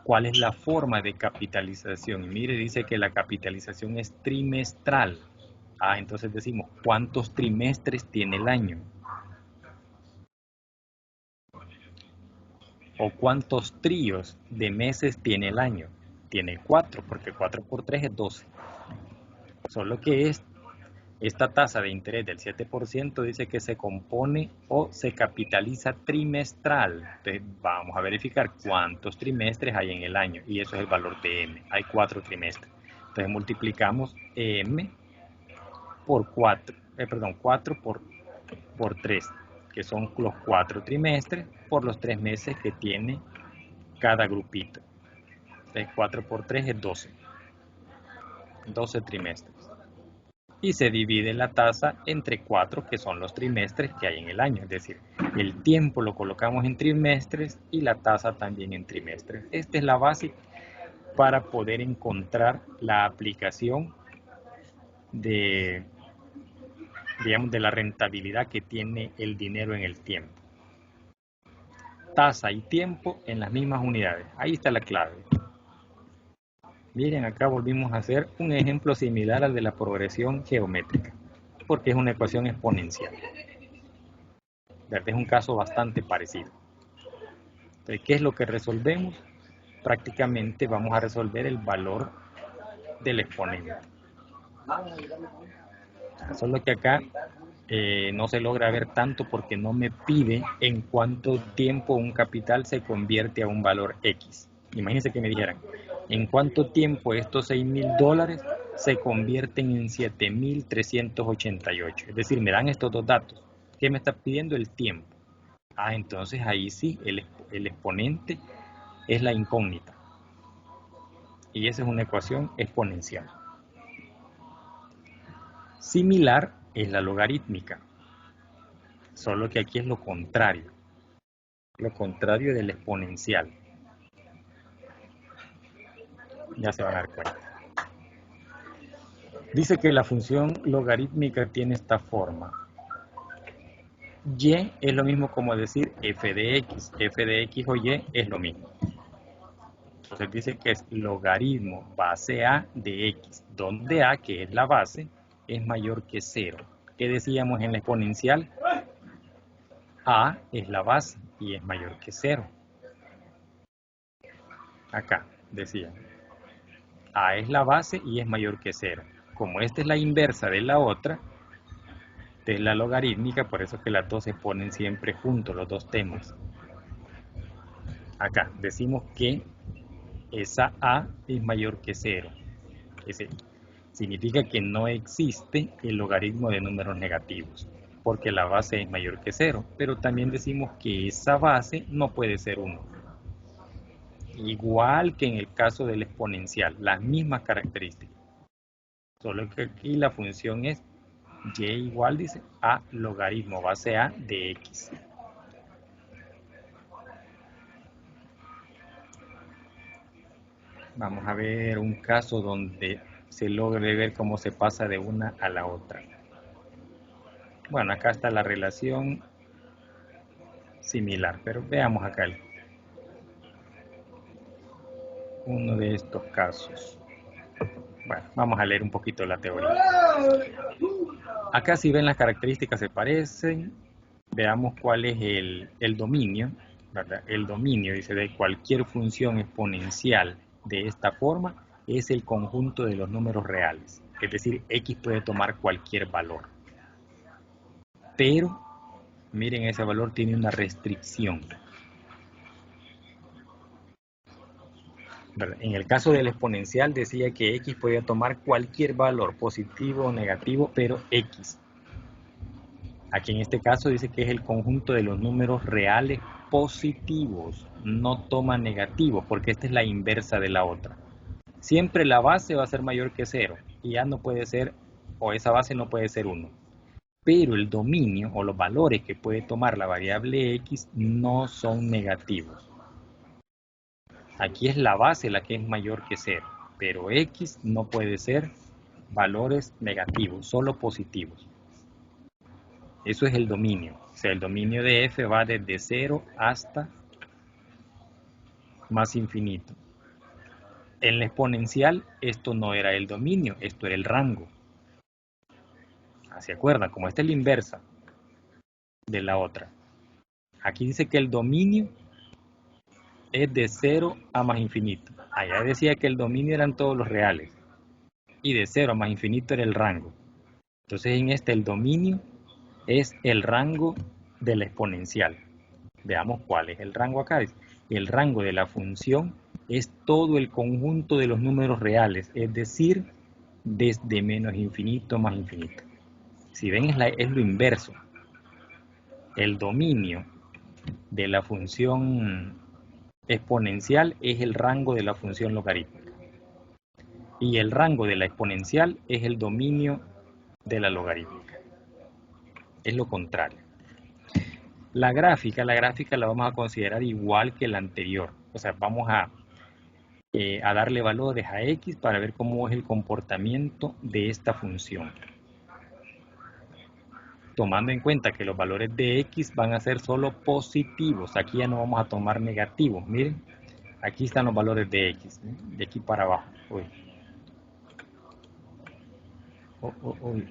cuál es la forma de capitalización. Y mire, dice que la capitalización es trimestral. Entonces decimos, ¿cuántos trimestres tiene el año? ¿O cuántos tríos de meses tiene el año? Tiene 4, porque 4 por 3 es 12. Solo que esta tasa de interés del 7% dice que se compone o se capitaliza trimestral. Entonces vamos a verificar cuántos trimestres hay en el año. Y eso es el valor de M. Hay 4 trimestres. Entonces multiplicamos M por 4 por 3, que son los 4 trimestres por los 3 meses que tiene cada grupito. Entonces 4 por 3 es 12 trimestres. Y se divide la tasa entre 4, que son los trimestres que hay en el año. Es decir, el tiempo lo colocamos en trimestres y la tasa también en trimestres. Esta es la base para poder encontrar la aplicación de la rentabilidad que tiene el dinero en el tiempo. Tasa y tiempo en las mismas unidades. Ahí está la clave. Miren, acá volvimos a hacer un ejemplo similar al de la progresión geométrica, porque es una ecuación exponencial. Es un caso bastante parecido. Entonces, ¿qué es lo que resolvemos? Prácticamente vamos a resolver el valor del exponente. Solo que acá no se logra ver tanto porque no me pide en cuánto tiempo un capital se convierte a un valor X. Imagínense que me dijeran, ¿en cuánto tiempo estos $6,000 se convierten en 7,388? Es decir, me dan estos dos datos. ¿Qué me está pidiendo? El tiempo. Entonces ahí sí, el exponente es la incógnita. Y esa es una ecuación exponencial. Similar es la logarítmica, solo que aquí es lo contrario del exponencial. Ya se van a dar cuenta. Dice que la función logarítmica tiene esta forma. Y es lo mismo como decir f de x. F de x o y es lo mismo. Entonces dice que es logaritmo base a de x, donde a, que es la base, es mayor que 0. ¿Qué decíamos en la exponencial? A es la base y es mayor que 0. Acá decía, A es la base y es mayor que 0. Como esta es la inversa de la otra, de la logarítmica, por eso es que las dos se ponen siempre juntos, los dos temas. Acá decimos que esa A es mayor que 0. Ese significa que no existe el logaritmo de números negativos, porque la base es mayor que 0, pero también decimos que esa base no puede ser 1. Igual que en el caso del exponencial, las mismas características. Solo que aquí la función es y igual, dice, a logaritmo base A de x. Vamos a ver un caso donde se logre ver cómo se pasa de una a la otra. Bueno, acá está la relación similar, pero veamos acá uno de estos casos. Bueno, vamos a leer un poquito la teoría. Acá si ven las características se parecen. Veamos cuál es el dominio, ¿verdad? El dominio, dice, de cualquier función exponencial de esta forma es el conjunto de los números reales. Es decir, x puede tomar cualquier valor. Pero, miren, ese valor tiene una restricción. ¿Verdad? En el caso del exponencial decía que x podía tomar cualquier valor, positivo o negativo, pero x. Aquí en este caso dice que es el conjunto de los números reales positivos, no toma negativos, porque esta es la inversa de la otra. Siempre la base va a ser mayor que 0, y ya no puede ser, o esa base no puede ser 1. Pero el dominio, o los valores que puede tomar la variable x, no son negativos. Aquí es la base la que es mayor que 0, pero x no puede ser valores negativos, solo positivos. Eso es el dominio. O sea, el dominio de f va desde 0 hasta más infinito. En la exponencial, esto no era el dominio, esto era el rango. ¿Se acuerdan? Como esta es la inversa de la otra. Aquí dice que el dominio es de 0 a más infinito. Allá decía que el dominio eran todos los reales. Y de 0 a más infinito era el rango. Entonces en este el dominio es el rango de la exponencial. Veamos cuál es el rango acá. El rango de la función es todo el conjunto de los números reales, es decir, desde menos infinito a más infinito. Si ven, es lo inverso. El dominio de la función exponencial es el rango de la función logarítmica. Y el rango de la exponencial es el dominio de la logarítmica. Es lo contrario. La gráfica la vamos a considerar igual que la anterior. O sea, vamos a darle valores a x para ver cómo es el comportamiento de esta función. Tomando en cuenta que los valores de x van a ser solo positivos. Aquí ya no vamos a tomar negativos. Miren, aquí están los valores de x, ¿eh? De aquí para abajo. Uy. Uy.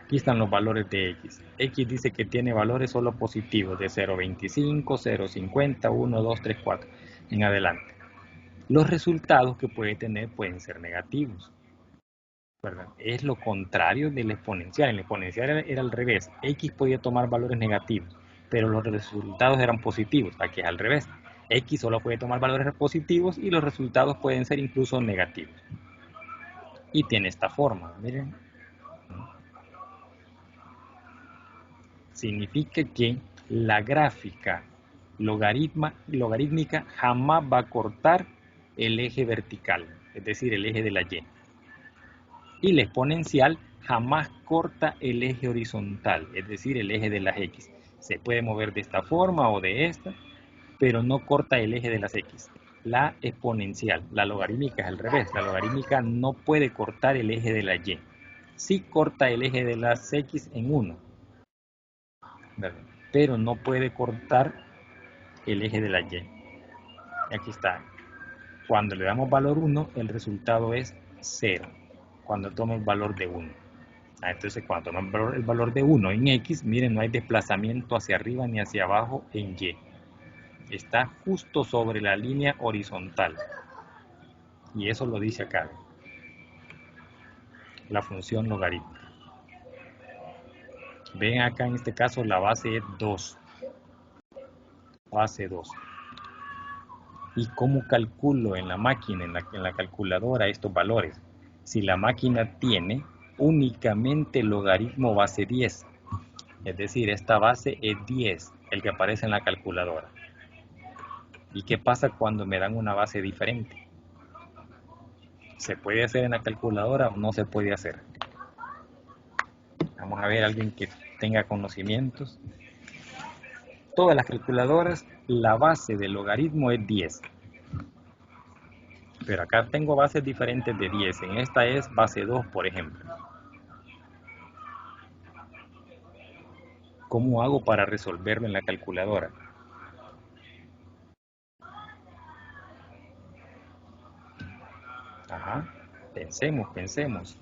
Aquí están los valores de x. X dice que tiene valores solo positivos de 0,25, 0,50, 1, 2, 3, 4 en adelante. Los resultados que puede tener pueden ser negativos, ¿verdad? Es lo contrario del exponencial. En el exponencial era al revés. X podía tomar valores negativos, pero los resultados eran positivos. Aquí es al revés. X solo puede tomar valores positivos y los resultados pueden ser incluso negativos. Y tiene esta forma, miren. Significa que la gráfica logarítmica jamás va a cortar el eje vertical, es decir, el eje de la y. Y la exponencial jamás corta el eje horizontal, es decir, el eje de las x. Se puede mover de esta forma o de esta, pero no corta el eje de las x. La exponencial, la logarítmica es al revés. La logarítmica no puede cortar el eje de la y. Sí corta el eje de las x en 1. ¿Verdad? Pero no puede cortar el eje de la y. Aquí está. Cuando le damos valor 1, el resultado es 0. cuando toma el valor de 1. Entonces cuando toma el valor de 1 en X, miren, no hay desplazamiento hacia arriba ni hacia abajo en Y. Está justo sobre la línea horizontal. Y eso lo dice acá, la función logarítmica. Ven acá en este caso la base es 2. Base 2. ¿Y cómo calculo en la máquina, en la calculadora estos valores? Si la máquina tiene únicamente logaritmo base 10, es decir, esta base es 10, el que aparece en la calculadora. ¿Y qué pasa cuando me dan una base diferente? ¿Se puede hacer en la calculadora o no se puede hacer? Vamos a ver a alguien que tenga conocimientos. Todas las calculadoras, la base del logaritmo es 10. Pero acá tengo bases diferentes de 10. En esta es base 2, por ejemplo. ¿Cómo hago para resolverlo en la calculadora? Ajá, pensemos.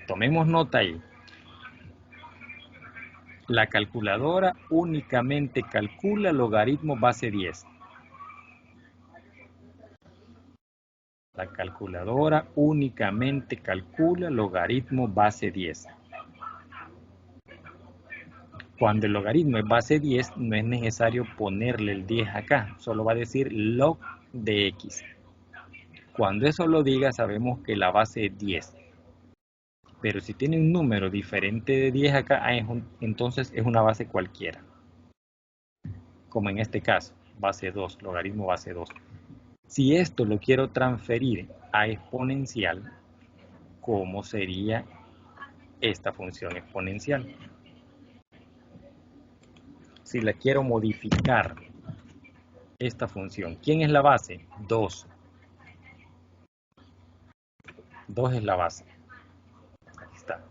Tomemos nota ahí. La calculadora únicamente calcula logaritmo base 10. La calculadora únicamente calcula logaritmo base 10. Cuando el logaritmo es base 10, no es necesario ponerle el 10 acá, solo va a decir log de x. Cuando eso lo diga, sabemos que la base es 10. Pero si tiene un número diferente de 10 acá, entonces es una base cualquiera. Como en este caso, base 2, logaritmo base 2. Si esto lo quiero transferir a exponencial, ¿cómo sería esta función exponencial? Si la quiero modificar, esta función, ¿quién es la base? 2. 2 es la base. Aquí está.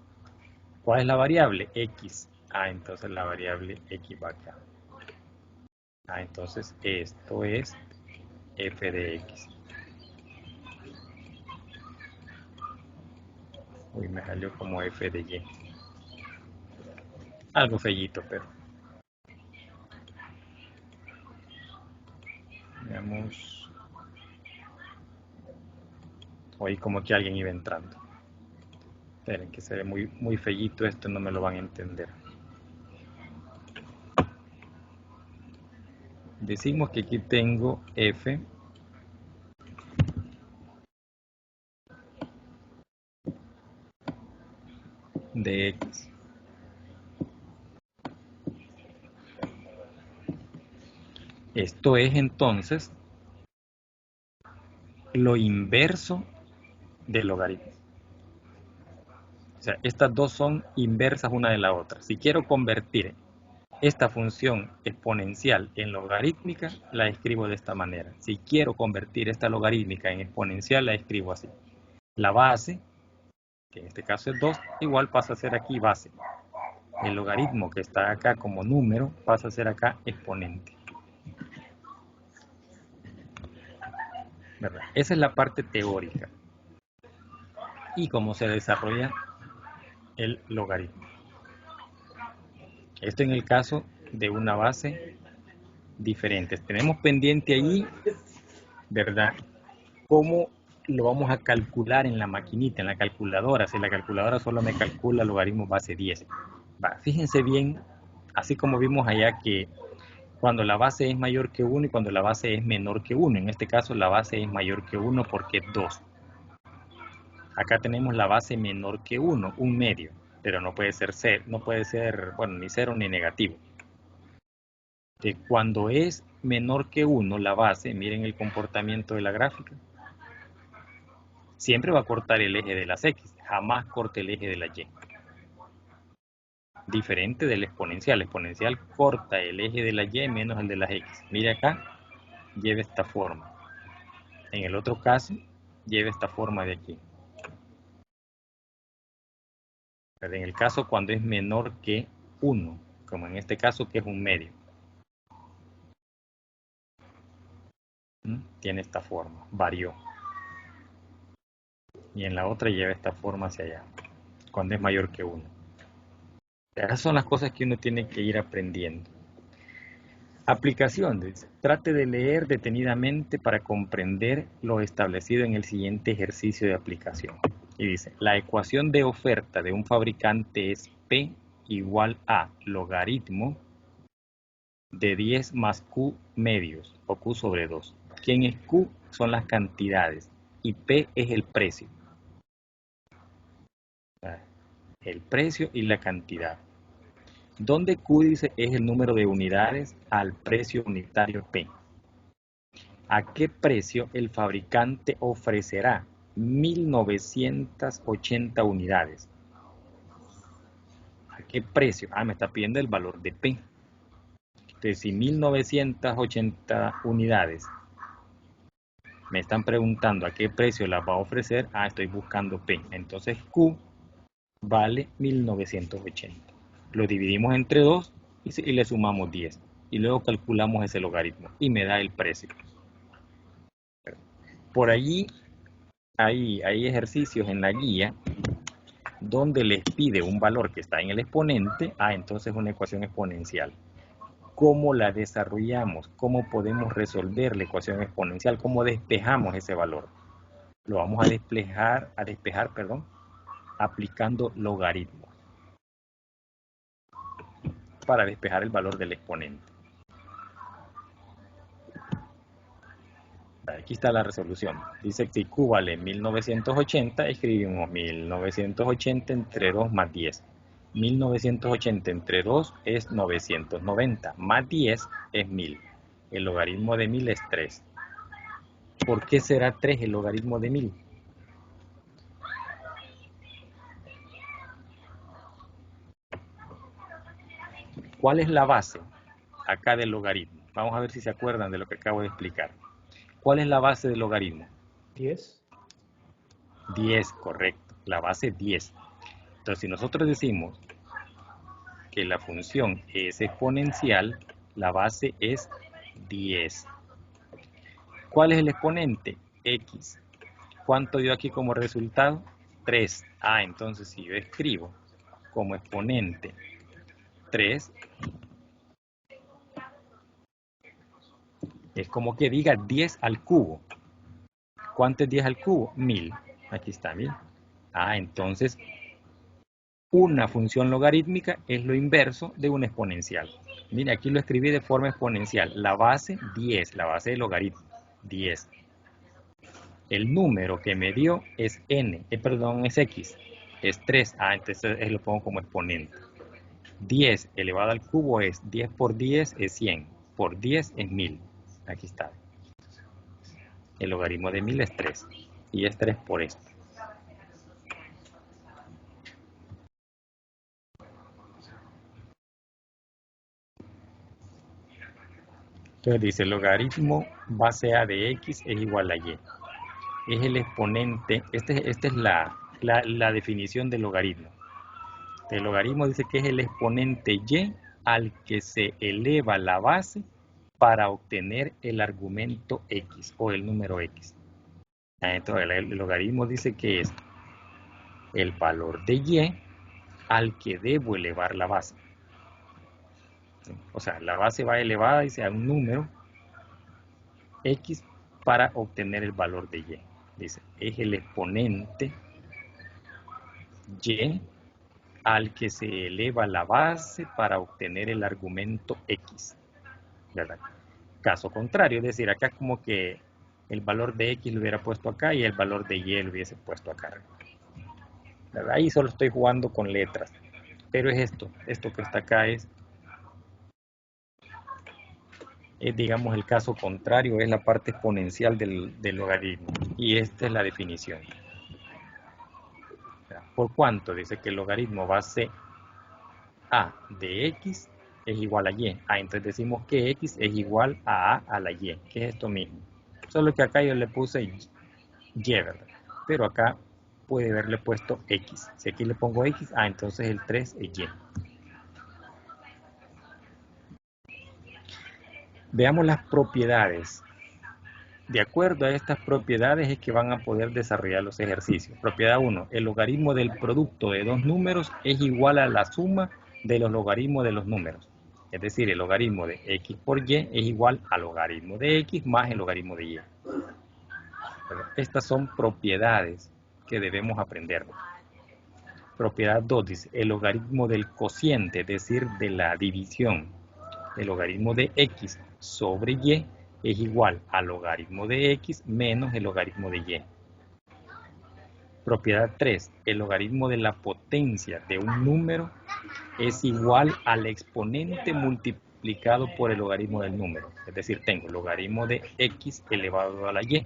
¿Cuál es la variable? X. Entonces la variable X va acá. Entonces esto es f de X. Uy, me salió como f de Y. Algo feíto, pero. Veamos. Oí como que alguien iba entrando. Esperen, que se ve muy feíto esto, no me lo van a entender. Decimos que aquí tengo f de X. Esto es entonces lo inverso del logaritmo. O sea, estas dos son inversas una de la otra. Si quiero convertir esta función exponencial en logarítmica, la escribo de esta manera. Si quiero convertir esta logarítmica en exponencial, la escribo así. La base, que en este caso es 2, igual pasa a ser aquí base. El logaritmo que está acá como número pasa a ser acá exponente. ¿Verdad? Esa es la parte teórica. Y cómo se desarrolla el logaritmo. Esto en el caso de una base diferente. Tenemos pendiente ahí, ¿verdad? ¿Cómo lo vamos a calcular en la maquinita, en la calculadora? Si la calculadora solo me calcula logaritmo base 10. Fíjense bien, así como vimos allá que cuando la base es mayor que 1 y cuando la base es menor que 1. En este caso la base es mayor que 1 porque es 2. Acá tenemos la base menor que 1, un medio, pero no puede ser, bueno, ni 0 ni negativo. Que cuando es menor que 1 la base, miren el comportamiento de la gráfica. Siempre va a cortar el eje de las X, jamás corta el eje de la Y. Diferente del exponencial. El exponencial corta el eje de la Y menos el de las X. Mire acá, lleva esta forma. En el otro caso, lleva esta forma de aquí. Pero en el caso cuando es menor que 1, como en este caso que es un medio, tiene esta forma, varió. y en la otra lleva esta forma hacia allá, cuando es mayor que 1. Esas son las cosas que uno tiene que ir aprendiendo. Aplicación, dice, trate de leer detenidamente para comprender lo establecido en el siguiente ejercicio de aplicación. Y dice, la ecuación de oferta de un fabricante es P igual a logaritmo de 10 más Q medios, o Q sobre 2. ¿Quién es Q? Son las cantidades, y P es el precio. El precio y la cantidad. Donde Q dice es el número de unidades al precio unitario P. ¿A qué precio el fabricante ofrecerá 1980 unidades? ¿A qué precio? Me está pidiendo el valor de P. Entonces, si 1980 unidades me están preguntando a qué precio las va a ofrecer, estoy buscando P. Entonces Q vale 1980. Lo dividimos entre 2 y le sumamos 10. Y luego calculamos ese logaritmo y me da el precio. Por allí hay ejercicios en la guía donde les pide un valor que está en el exponente. Entonces una ecuación exponencial. ¿Cómo la desarrollamos? ¿Cómo podemos resolver la ecuación exponencial? ¿Cómo despejamos ese valor? Lo vamos a despejar, aplicando logaritmos para despejar el valor del exponente. Aquí está la resolución. Dice que si Q vale 1980, escribimos 1980 entre 2 más 10. 1980 entre 2 es 990, más 10 es 1000. El logaritmo de 1000 es 3. ¿Por qué será 3 el logaritmo de 1000? ¿Cuál es la base acá del logaritmo? Vamos a ver si se acuerdan de lo que acabo de explicar. ¿Cuál es la base del logaritmo? 10. 10, correcto. La base 10. Entonces, si nosotros decimos que la función es exponencial, la base es 10. ¿Cuál es el exponente? X. ¿Cuánto dio aquí como resultado? 3. Entonces si yo escribo como exponente 3, es como que diga 10 al cubo. ¿Cuánto es 10 al cubo? 1000. Aquí está 1000. Entonces una función logarítmica es lo inverso de una exponencial. Mire, aquí lo escribí de forma exponencial. La base 10, la base del logaritmo, 10. El número que me dio es es X, es 3. Entonces lo pongo como exponente. 10 elevado al cubo es 10 por 10 es 100, por 10 es 1000. Aquí está. El logaritmo de 1000 es 3, y es 3 por esto. Entonces dice, el logaritmo base A de X es igual a Y. Es el exponente, esta es la definición del logaritmo. El logaritmo dice que es el exponente Y al que se eleva la base para obtener el argumento X o el número X. Entonces el logaritmo dice que es el valor de Y al que debo elevar la base. O sea, la base va elevada, dice, a un número X para obtener el valor de Y. Dice, es el exponente Y al que se eleva la base para obtener el argumento X. ¿Verdad? Caso contrario, es decir, acá como que el valor de X lo hubiera puesto acá y el valor de Y lo hubiese puesto acá. ¿Verdad? Ahí solo estoy jugando con letras. Pero es esto que está acá es digamos el caso contrario, es la parte exponencial del logaritmo. Y esta es la definición. ¿Por cuánto? Dice que el logaritmo base A de X es igual a Y. Entonces decimos que X es igual a la Y, que es esto mismo. Solo que acá yo le puse Y, ¿verdad? Pero acá puede haberle puesto X. Si aquí le pongo X, entonces el 3 es Y. Veamos las propiedades de acuerdo a estas propiedades es que van a poder desarrollar los ejercicios. Propiedad 1. El logaritmo del producto de dos números es igual a la suma de los logaritmos de los números. Es decir, el logaritmo de x por y es igual al logaritmo de x más el logaritmo de y. Estas son propiedades que debemos aprender. Propiedad 2 dice, el logaritmo del cociente, es decir, de la división. El logaritmo de x sobre y es igual al logaritmo de x menos el logaritmo de y. Propiedad 3. El logaritmo de la potencia de un número es igual al exponente multiplicado por el logaritmo del número. Es decir, tengo el logaritmo de x elevado a la y.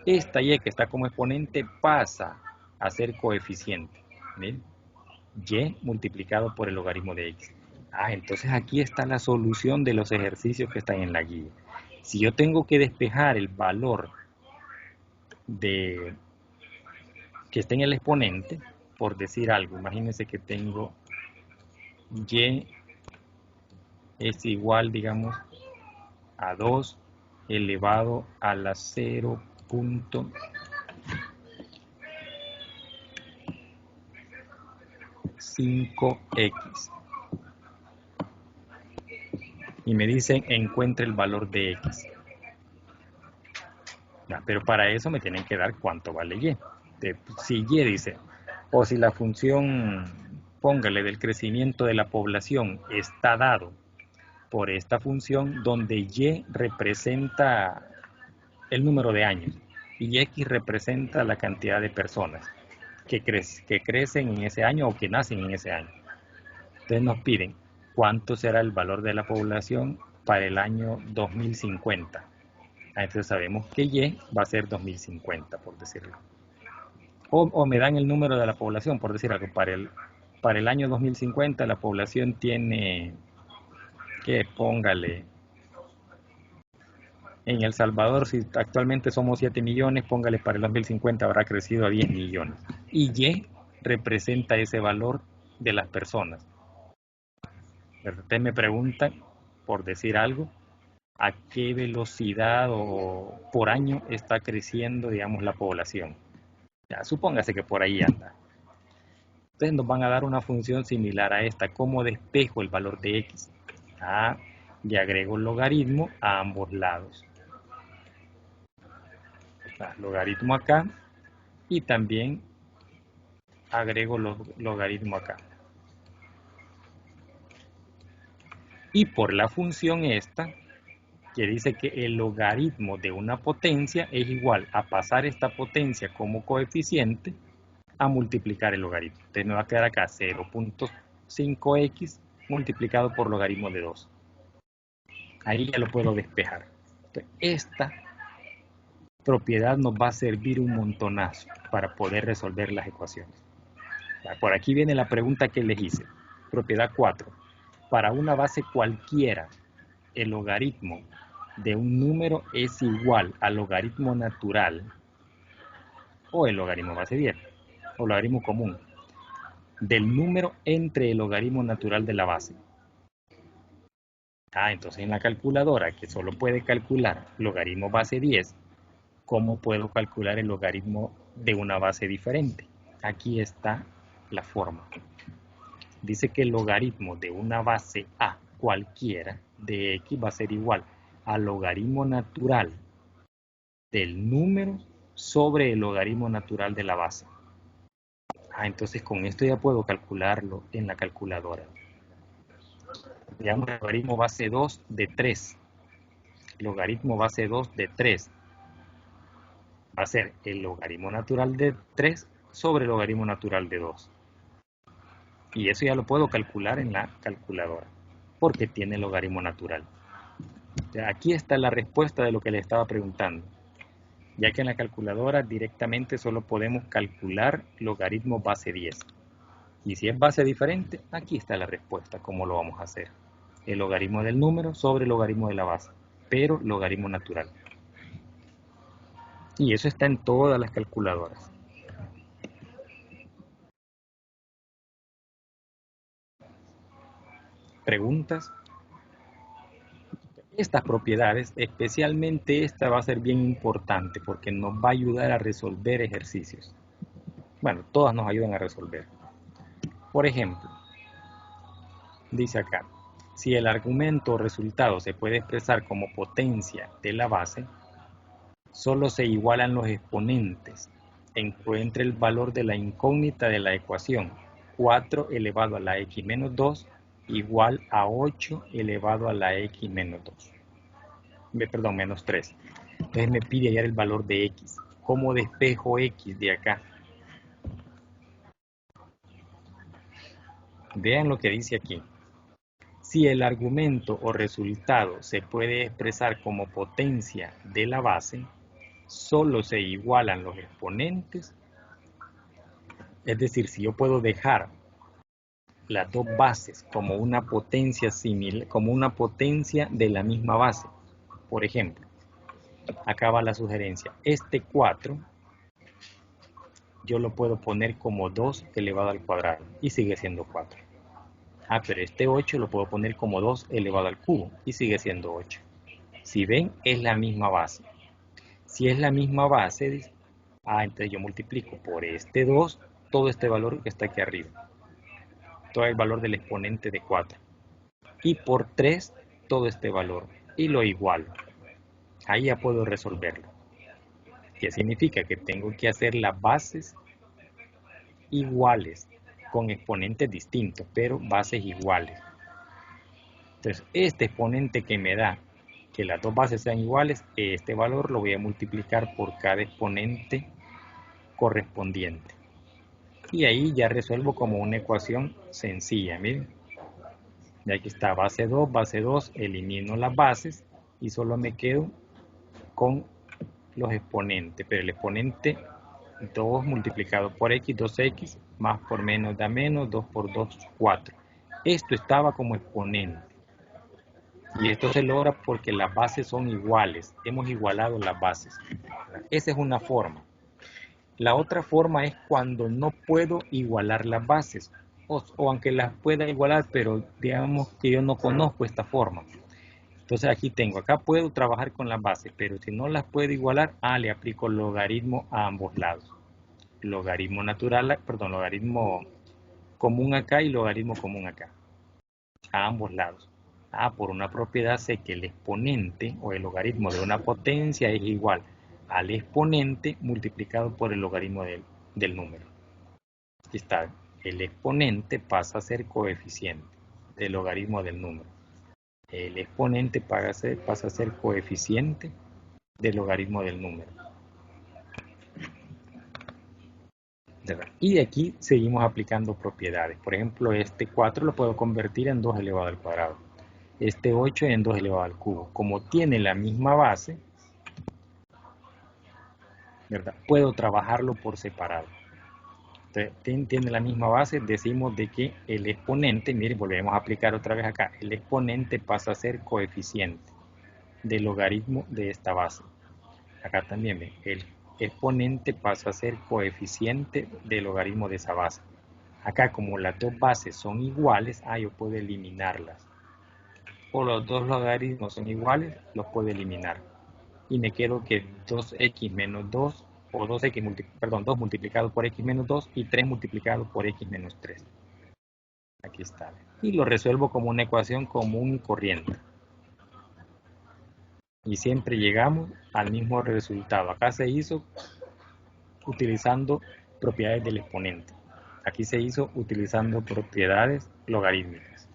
Esta y que está como exponente pasa a ser coeficiente. ¿Ven? Y multiplicado por el logaritmo de x. Entonces aquí está la solución de los ejercicios que están en la guía. Si yo tengo que despejar el valor que está en el exponente, por decir algo, imagínense que tengo y es igual, digamos, a 2 elevado a la 0.5x. Y me dicen, encuentre el valor de x. Pero para eso me tienen que dar cuánto vale y. Si y dice, o si la función, póngale, del crecimiento de la población está dado por esta función donde y representa el número de años y x representa la cantidad de personas que crecen en ese año o que nacen en ese año. Entonces nos piden cuánto será el valor de la población para el año 2050. Entonces sabemos que y va a ser 2050, por decirlo. O me dan el número de la población, por decir algo. Para el año 2050 la población tiene, que póngale, en El Salvador, si actualmente somos 7 millones, póngale para el 2050 habrá crecido a 10 millones. Y y representa ese valor de las personas. Ustedes me preguntan, por decir algo, a qué velocidad o por año está creciendo, digamos, la población. Ya, supóngase que por ahí anda. Entonces nos van a dar una función similar a esta. ¿Cómo despejo el valor de x? Y agrego el logaritmo a ambos lados. Logaritmo acá y también agrego logaritmo acá. Y por la función esta, que dice que el logaritmo de una potencia es igual a pasar esta potencia como coeficiente a multiplicar el logaritmo. Entonces me va a quedar acá 0.5x multiplicado por logaritmo de 2. Ahí ya lo puedo despejar. Entonces, esta propiedad nos va a servir un montonazo para poder resolver las ecuaciones. Por aquí viene la pregunta que les hice. Propiedad 4. Para una base cualquiera, el logaritmo de un número es igual al logaritmo natural o el logaritmo base 10 o logaritmo común del número entre el logaritmo natural de la base. Entonces en la calculadora, que solo puede calcular logaritmo base 10, ¿cómo puedo calcular el logaritmo de una base diferente? Aquí está la forma. Dice que el logaritmo de una base A cualquiera de x va a ser igual al logaritmo natural del número sobre el logaritmo natural de la base. Entonces con esto ya puedo calcularlo en la calculadora. Digamos, el logaritmo base 2 de 3. Logaritmo base 2 de 3 va a ser el logaritmo natural de 3 sobre el logaritmo natural de 2. Y eso ya lo puedo calcular en la calculadora, porque tiene logaritmo natural. Aquí está la respuesta de lo que le estaba preguntando, ya que en la calculadora directamente solo podemos calcular logaritmo base 10. Y si es base diferente, aquí está la respuesta, cómo lo vamos a hacer. El logaritmo del número sobre el logaritmo de la base, pero logaritmo natural. Y eso está en todas las calculadoras. ¿Preguntas? Estas propiedades, especialmente esta, va a ser bien importante porque nos va a ayudar a resolver ejercicios. Bueno, todas nos ayudan a resolver. Por ejemplo, dice acá, si el argumento o resultado se puede expresar como potencia de la base, solo se igualan los exponentes. Encuentre el valor de la incógnita de la ecuación 4 elevado a la x menos 2 igual a 8 elevado a la x menos 2. Perdón, menos 3. Entonces me pide hallar el valor de x. ¿Cómo despejo x de acá? Vean lo que dice aquí. Si el argumento o resultado se puede expresar como potencia de la base, solo se igualan los exponentes. Es decir, si yo puedo dejar las dos bases como una potencia similar, como una potencia de la misma base. Por ejemplo, acá va la sugerencia. Este 4 yo lo puedo poner como 2 elevado al cuadrado y sigue siendo 4. Pero este 8 lo puedo poner como 2 elevado al cubo y sigue siendo 8. Si ven, es la misma base. Si es la misma base, entonces yo multiplico por este 2 todo este valor que está aquí arriba. Todo el valor del exponente de 4. Y por 3 todo este valor. Y lo igualo. Ahí ya puedo resolverlo. ¿Qué significa? Que tengo que hacer las bases iguales con exponentes distintos, pero bases iguales. Entonces, este exponente que me da que las dos bases sean iguales, este valor lo voy a multiplicar por cada exponente correspondiente. Y ahí ya resuelvo como una ecuación sencilla, miren. Y aquí está base 2, elimino las bases y solo me quedo con los exponentes. Pero el exponente 2 multiplicado por x, 2x, más por menos da menos, 2 por 2, 4. Esto estaba como exponente. Y esto se logra porque las bases son iguales. Hemos igualado las bases. Esa es una forma. La otra forma es cuando no puedo igualar las bases. O aunque las pueda igualar, pero digamos que yo no conozco esta forma. Entonces aquí tengo, acá puedo trabajar con las bases, pero si no las puedo igualar, le aplico logaritmo a ambos lados. Logaritmo natural, perdón, logaritmo común acá y logaritmo común acá. A ambos lados. Por una propiedad sé que el exponente o el logaritmo de una potencia es igual al exponente multiplicado por el logaritmo del número. Aquí está, el exponente pasa a ser coeficiente del logaritmo del número. El exponente pasa a ser coeficiente del logaritmo del número. Y de aquí seguimos aplicando propiedades. Por ejemplo, este 4 lo puedo convertir en 2 elevado al cuadrado. Este 8 en 2 elevado al cubo. Como tiene la misma base, ¿verdad? Puedo trabajarlo por separado. Entonces, tiene la misma base, decimos de que el exponente, miren, volvemos a aplicar otra vez acá, el exponente pasa a ser coeficiente del logaritmo de esta base. Acá también ven, el exponente pasa a ser coeficiente del logaritmo de esa base. Acá como las dos bases son iguales, yo puedo eliminarlas. O los dos logaritmos son iguales, los puedo eliminar. Y me quedo que 2x menos 2, o 2 multiplicado por x menos 2 y 3 multiplicado por x menos 3. Aquí está. Y lo resuelvo como una ecuación común y corriente. Y siempre llegamos al mismo resultado. Acá se hizo utilizando propiedades del exponente. Aquí se hizo utilizando propiedades logarítmicas.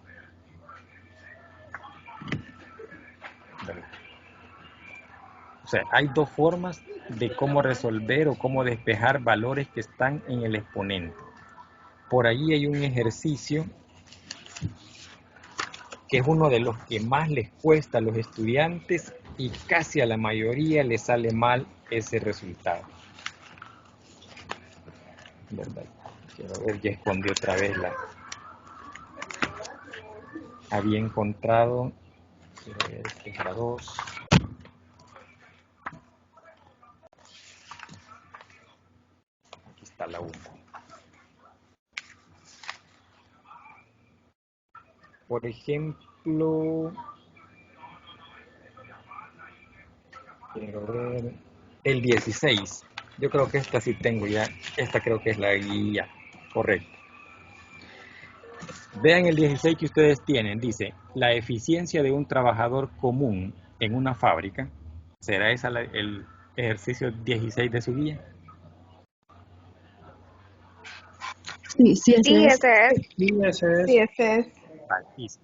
O sea, hay dos formas de cómo resolver o cómo despejar valores que están en el exponente. Por ahí hay un ejercicio que es uno de los que más les cuesta a los estudiantes y casi a la mayoría les sale mal ese resultado. ¿Verdad? Quiero ver, ya escondí otra vez había encontrado, quiero ver, esta es la 2. Aquí está la 1. Por ejemplo, quiero ver. El 16. Yo creo que esta sí tengo ya. Esta creo que es la guía. Correcto. Vean el 16 que ustedes tienen. Dice, la eficiencia de un trabajador común en una fábrica. ¿Será esa el ejercicio 16 de su guía? Sí, sí, ese Sí, es. ese es. Sí, ese es. Sí, ese es. Vale, dice.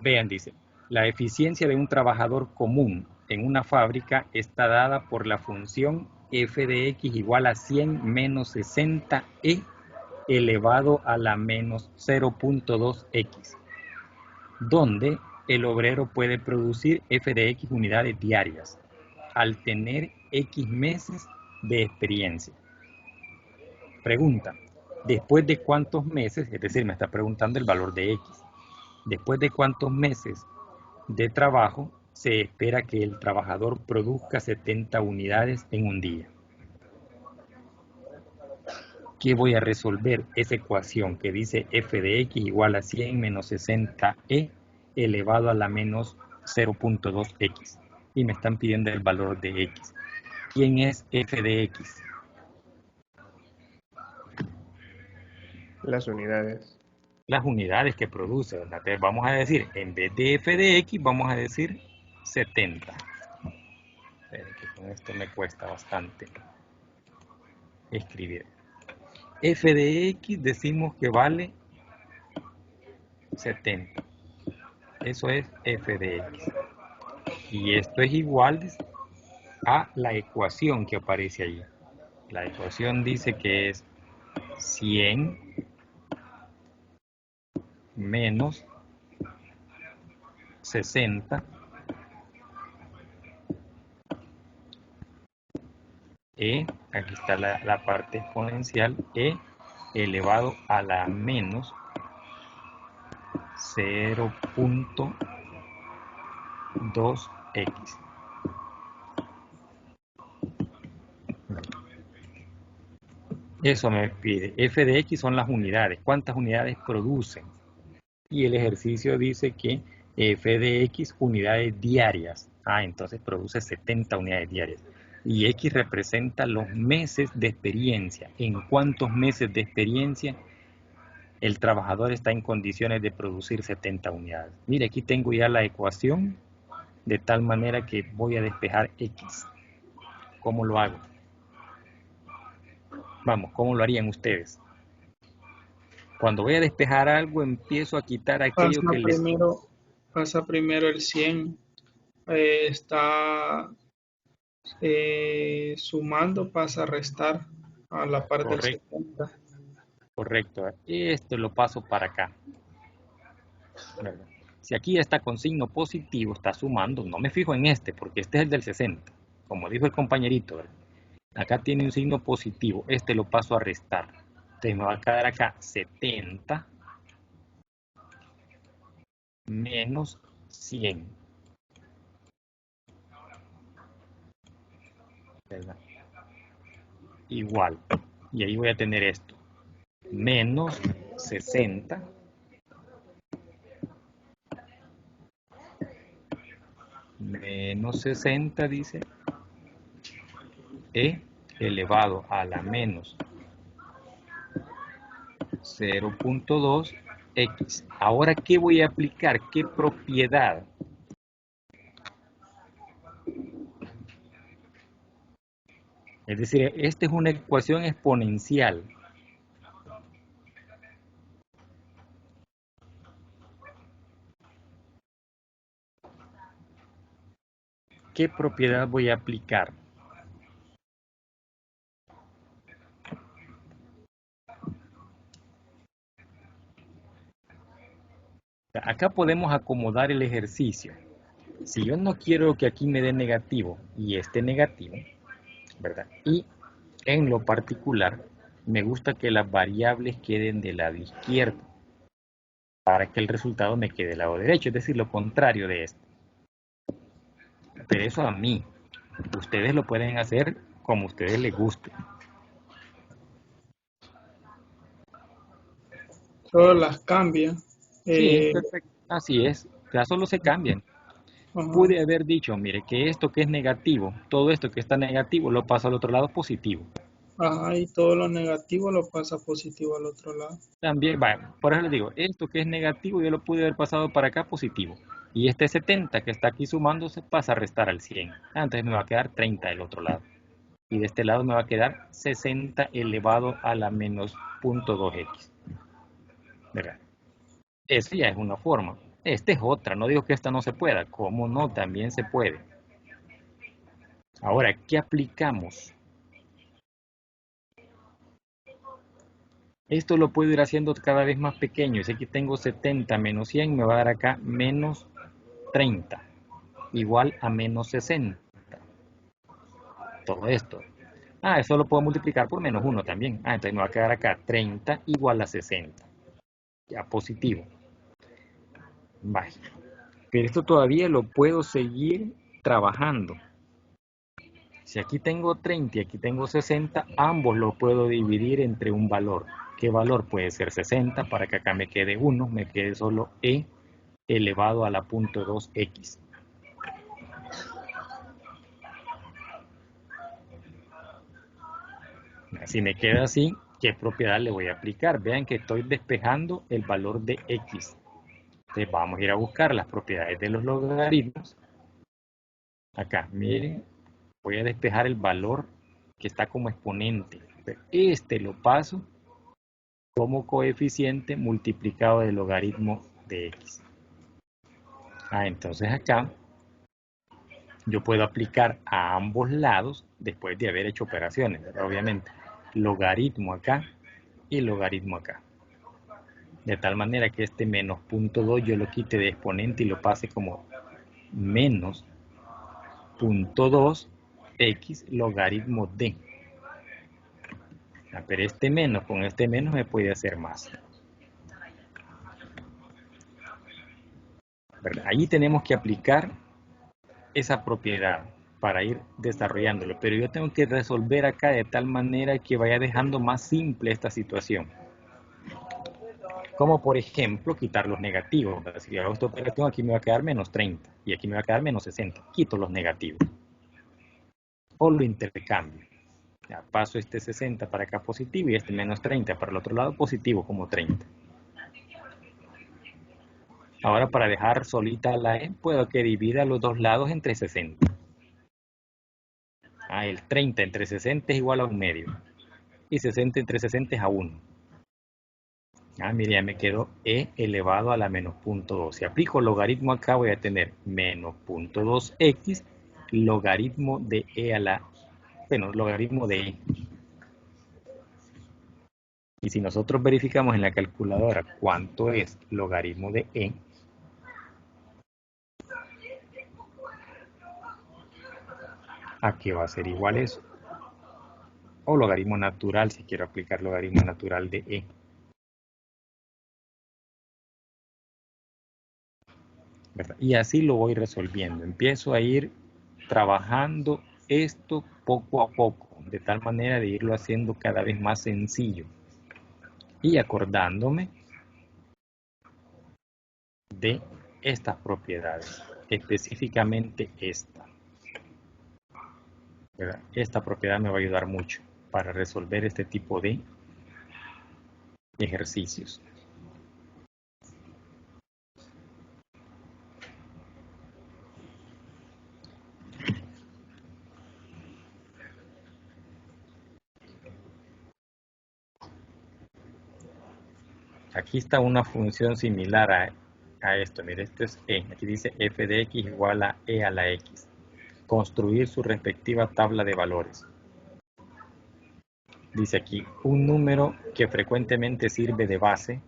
Vean, dice, la eficiencia de un trabajador común en una fábrica está dada por la función f de x igual a 100 menos 60e elevado a la menos 0.2x, donde el obrero puede producir f de x unidades diarias al tener x meses de experiencia. Pregunta, ¿después de cuántos meses? Es decir, me está preguntando el valor de x. ¿Después de cuántos meses de trabajo se espera que el trabajador produzca 70 unidades en un día? ¿Qué voy a resolver? Esa ecuación que dice f de x igual a 100 menos 60e elevado a la menos 0.2x. Y me están pidiendo el valor de x. ¿Quién es f de x? Las unidades. Las unidades que produce, ¿verdad? Entonces vamos a decir, en vez de f de x, vamos a decir 70. Esperen que con esto me cuesta bastante escribir. F de x decimos que vale 70. Eso es f de x. Y esto es igual a la ecuación que aparece allí. La ecuación dice que es 100 menos 60 aquí está la parte exponencial, elevado a la menos 0.2x. Eso me pide. F de x son las unidades. ¿Cuántas unidades producen? Y el ejercicio dice que f de x unidades diarias. Entonces produce 70 unidades diarias. Y x representa los meses de experiencia. ¿En cuántos meses de experiencia el trabajador está en condiciones de producir 70 unidades? Mire, aquí tengo ya la ecuación de tal manera que voy a despejar x. ¿Cómo lo hago? Vamos, ¿cómo lo harían ustedes? Cuando voy a despejar algo, empiezo a quitar aquello que les... Pasa primero el 100. Está sumando, pasa a restar a la parte del Correcto. 70. Correcto. Esto lo paso para acá. Si aquí está con signo positivo, está sumando. No me fijo en este, porque este es el del 60. Como dijo el compañerito, ¿verdad? Acá tiene un signo positivo. Este lo paso a restar. Entonces me va a quedar acá 70 menos 100. ¿Verdad? Igual. Y ahí voy a tener esto. Menos 60 menos 60 dice elevado a la menos 0.2x. Ahora, ¿qué voy a aplicar? ¿Qué propiedad? Es decir, esta es una ecuación exponencial. ¿Qué propiedad voy a aplicar? Acá podemos acomodar el ejercicio. Si yo no quiero que aquí me dé negativo y este negativo, ¿verdad? Y en lo particular, me gusta que las variables queden del lado izquierdo para que el resultado me quede del lado derecho, es decir, lo contrario de esto. Pero eso a mí. Ustedes lo pueden hacer como a ustedes les guste. Solo las cambia. Sí, perfecto. Así es. Ya solo se cambian. Ajá. Pude haber dicho, mire, que esto que es negativo, todo esto que está negativo, lo paso al otro lado positivo. Ajá, y todo lo negativo lo pasa positivo al otro lado. También, vaya, por eso les digo, esto que es negativo, yo lo pude haber pasado para acá positivo. Y este 70 que está aquí sumándose pasa a restar al 100. Entonces me va a quedar 30 del otro lado. Y de este lado me va a quedar 60 elevado a la menos 0.2x. ¿Verdad? Eso ya es una forma. Esta es otra. No digo que esta no se pueda. ¿Cómo no? También se puede. Ahora, ¿qué aplicamos? Esto lo puedo ir haciendo cada vez más pequeño. Si aquí tengo 70 menos 100, me va a dar acá menos 30. Igual a menos 60. Todo esto. Eso lo puedo multiplicar por menos 1 también. Entonces me va a quedar acá 30 igual a 60. Ya positivo. Vaya. Pero esto todavía lo puedo seguir trabajando. Si aquí tengo 30 y aquí tengo 60, ambos los puedo dividir entre un valor. ¿Qué valor? Puede ser 60 para que acá me quede 1, me quede solo e elevado a la 0.2x. Si me queda así, ¿qué propiedad le voy a aplicar? Vean que estoy despejando el valor de x. Entonces vamos a ir a buscar las propiedades de los logaritmos. Acá, miren, voy a despejar el valor que está como exponente. Este lo paso como coeficiente multiplicado del logaritmo de x. Entonces acá yo puedo aplicar a ambos lados después de haber hecho operaciones, ¿verdad? Obviamente, logaritmo acá y logaritmo acá. De tal manera que este menos 0.2 yo lo quite de exponente y lo pase como menos 0.2x logaritmo de. Pero este menos con este menos me puede hacer más. ¿Verdad? Allí tenemos que aplicar esa propiedad para ir desarrollándolo. Pero yo tengo que resolver acá de tal manera que vaya dejando más simple esta situación. Como por ejemplo quitar los negativos. Si hago esta operación aquí me va a quedar menos 30 y aquí me va a quedar menos 60. Quito los negativos. O lo intercambio. Ya paso este 60 para acá positivo y este menos 30 para el otro lado positivo como 30. Ahora para dejar solita la e, puedo que divida los dos lados entre 60. El 30 entre 60 es igual a 1 medio. Y 60 entre 60 es a 1. Mire, ya me quedó e elevado a la menos 0.2. Si aplico logaritmo acá voy a tener menos 0.2x logaritmo de e a la... Bueno, logaritmo de e. Y si nosotros verificamos en la calculadora cuánto es logaritmo de e, ¿a qué va a ser igual eso? O logaritmo natural, si quiero aplicar logaritmo natural de e. ¿Verdad? Y así lo voy resolviendo. Empiezo a ir trabajando esto poco a poco, de tal manera de irlo haciendo cada vez más sencillo. Y acordándome de estas propiedades, específicamente esta. ¿Verdad? Esta propiedad me va a ayudar mucho para resolver este tipo de ejercicios. Aquí está una función similar a esto. Mire, esto es e. Aquí dice f de x igual a e a la x. Construir su respectiva tabla de valores. Dice aquí, un número que frecuentemente sirve de base,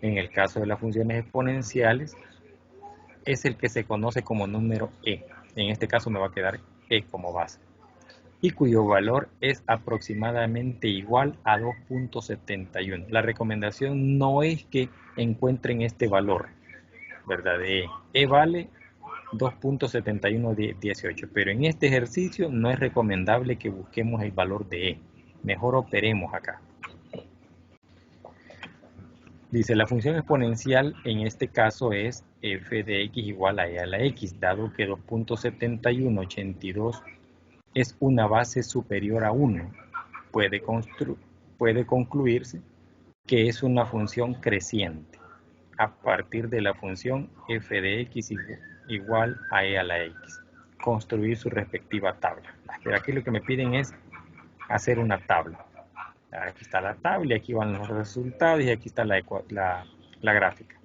en el caso de las funciones exponenciales, es el que se conoce como número e. En este caso me va a quedar e como base. Y cuyo valor es aproximadamente igual a 2.71. La recomendación no es que encuentren este valor, ¿verdad? De e vale 2.7118, pero en este ejercicio no es recomendable que busquemos el valor de e. Mejor operemos acá. Dice, la función exponencial en este caso es f de x igual a e a la x, dado que 2.7182 es una base superior a 1. Puede concluirse que es una función creciente a partir de la función f de x igual a e a la x. Construir su respectiva tabla. Pero aquí lo que me piden es hacer una tabla. Aquí está la tabla y aquí van los resultados y aquí está la gráfica.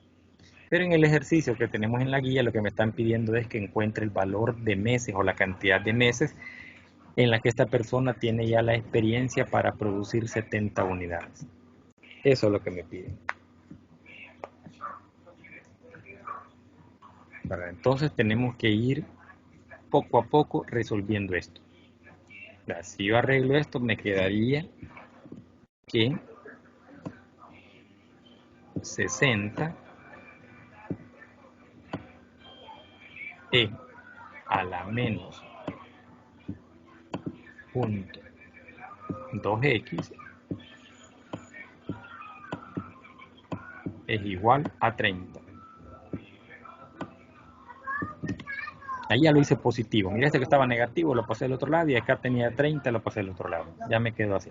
Pero en el ejercicio que tenemos en la guía lo que me están pidiendo es que encuentre el valor de meses o la cantidad de meses en la que esta persona tiene ya la experiencia para producir 70 unidades. Eso es lo que me piden. Bueno, entonces tenemos que ir poco a poco resolviendo esto. Si yo arreglo esto, me quedaría que 60 e a la menos punto 2x es igual a 30. Ahí ya lo hice positivo. Mira, este que estaba negativo lo pasé al otro lado y acá tenía 30, lo pasé al otro lado. Ya me quedó así.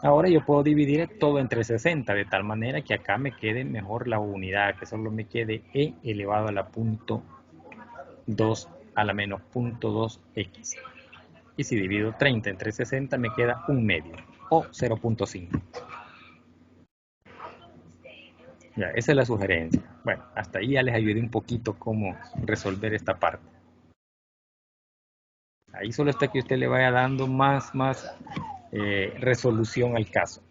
Ahora yo puedo dividir todo entre 60 de tal manera que acá me quede mejor la unidad, que solo me quede e elevado a la punto 2 a la menos punto 2x. Y si divido 30 entre 60 me queda 1 medio o 0.5. Ya, esa es la sugerencia. Bueno, hasta ahí ya les ayudé un poquito cómo resolver esta parte. Ahí solo está que usted le vaya dando más resolución al caso.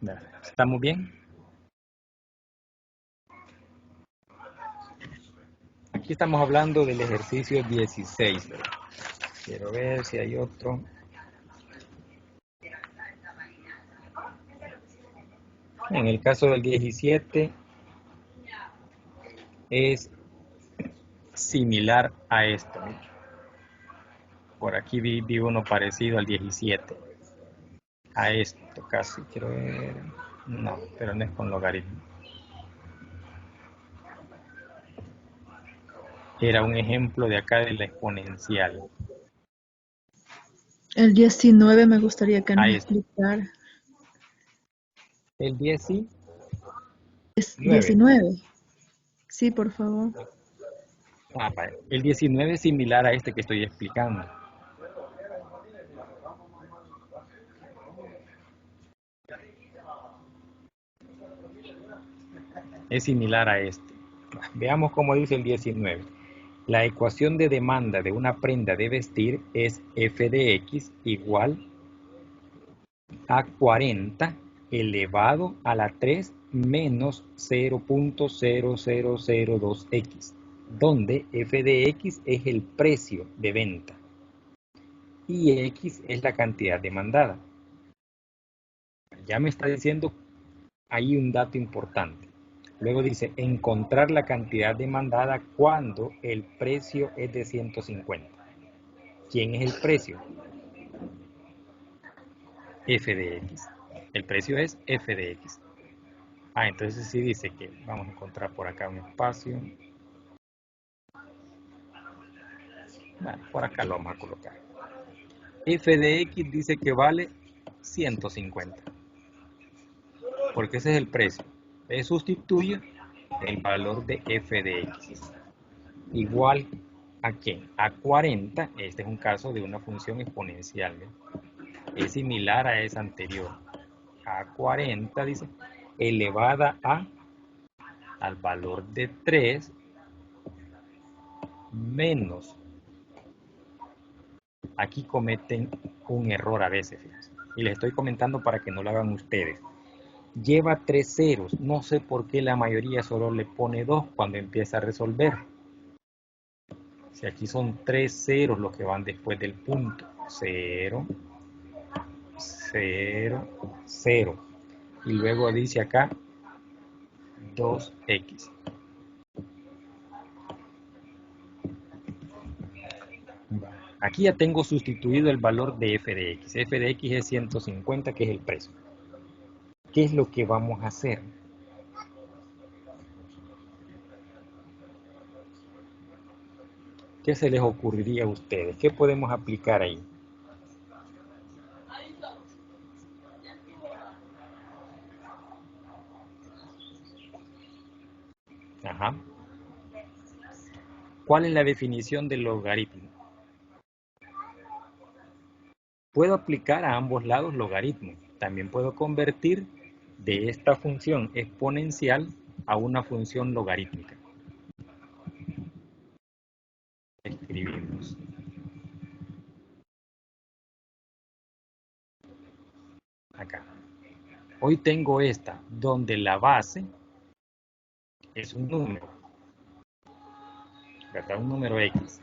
Ya, ¿estamos bien? Aquí estamos hablando del ejercicio 16. ¿Verdad? Quiero ver si hay otro. En el caso del 17 es similar a esto. Por aquí vi uno parecido al 17. A esto casi, quiero ver. No, pero no es con logaritmo. Era un ejemplo de acá de la exponencial. El 19 me gustaría que nos explicara. El 10 sí. Es 19. Sí, por favor. El 19 es similar a este que estoy explicando. Es similar a este. Veamos cómo dice el 19. La ecuación de demanda de una prenda de vestir es f de x igual a 40 elevado a la 3 menos 0.0002x, donde f de x es el precio de venta y x es la cantidad demandada. Ya me está diciendo ahí un dato importante. Luego dice, encontrar la cantidad demandada cuando el precio es de 150. ¿Quién es el precio? F de x. El precio es f de x. Entonces sí dice que vamos a encontrar por acá un espacio. Bueno, por acá lo vamos a colocar. F de x dice que vale 150. Porque ese es el precio. Le sustituye el valor de f de x. Igual a ¿qué? A 40. Este es un caso de una función exponencial. Es similar a esa anterior. A 40, dice, elevada al valor de 3 menos. Aquí cometen un error a veces, fíjense, y les estoy comentando para que no lo hagan ustedes. Lleva 3 ceros, no sé por qué la mayoría solo le pone 2 cuando empieza a resolver. Si aquí son 3 ceros los que van después del punto, 0, 0, 0, y luego dice acá 2x. Aquí ya tengo sustituido el valor de f de x. F de x es 150, que es el precio. ¿Qué es lo que vamos a hacer? ¿Qué se les ocurriría a ustedes? ¿Qué podemos aplicar ahí? Ajá. ¿Cuál es la definición del logaritmo? Puedo aplicar a ambos lados logaritmo. También puedo convertir de esta función exponencial a una función logarítmica. Escribimos. Acá. Hoy tengo esta, donde la base es un número, ¿verdad? Un número X.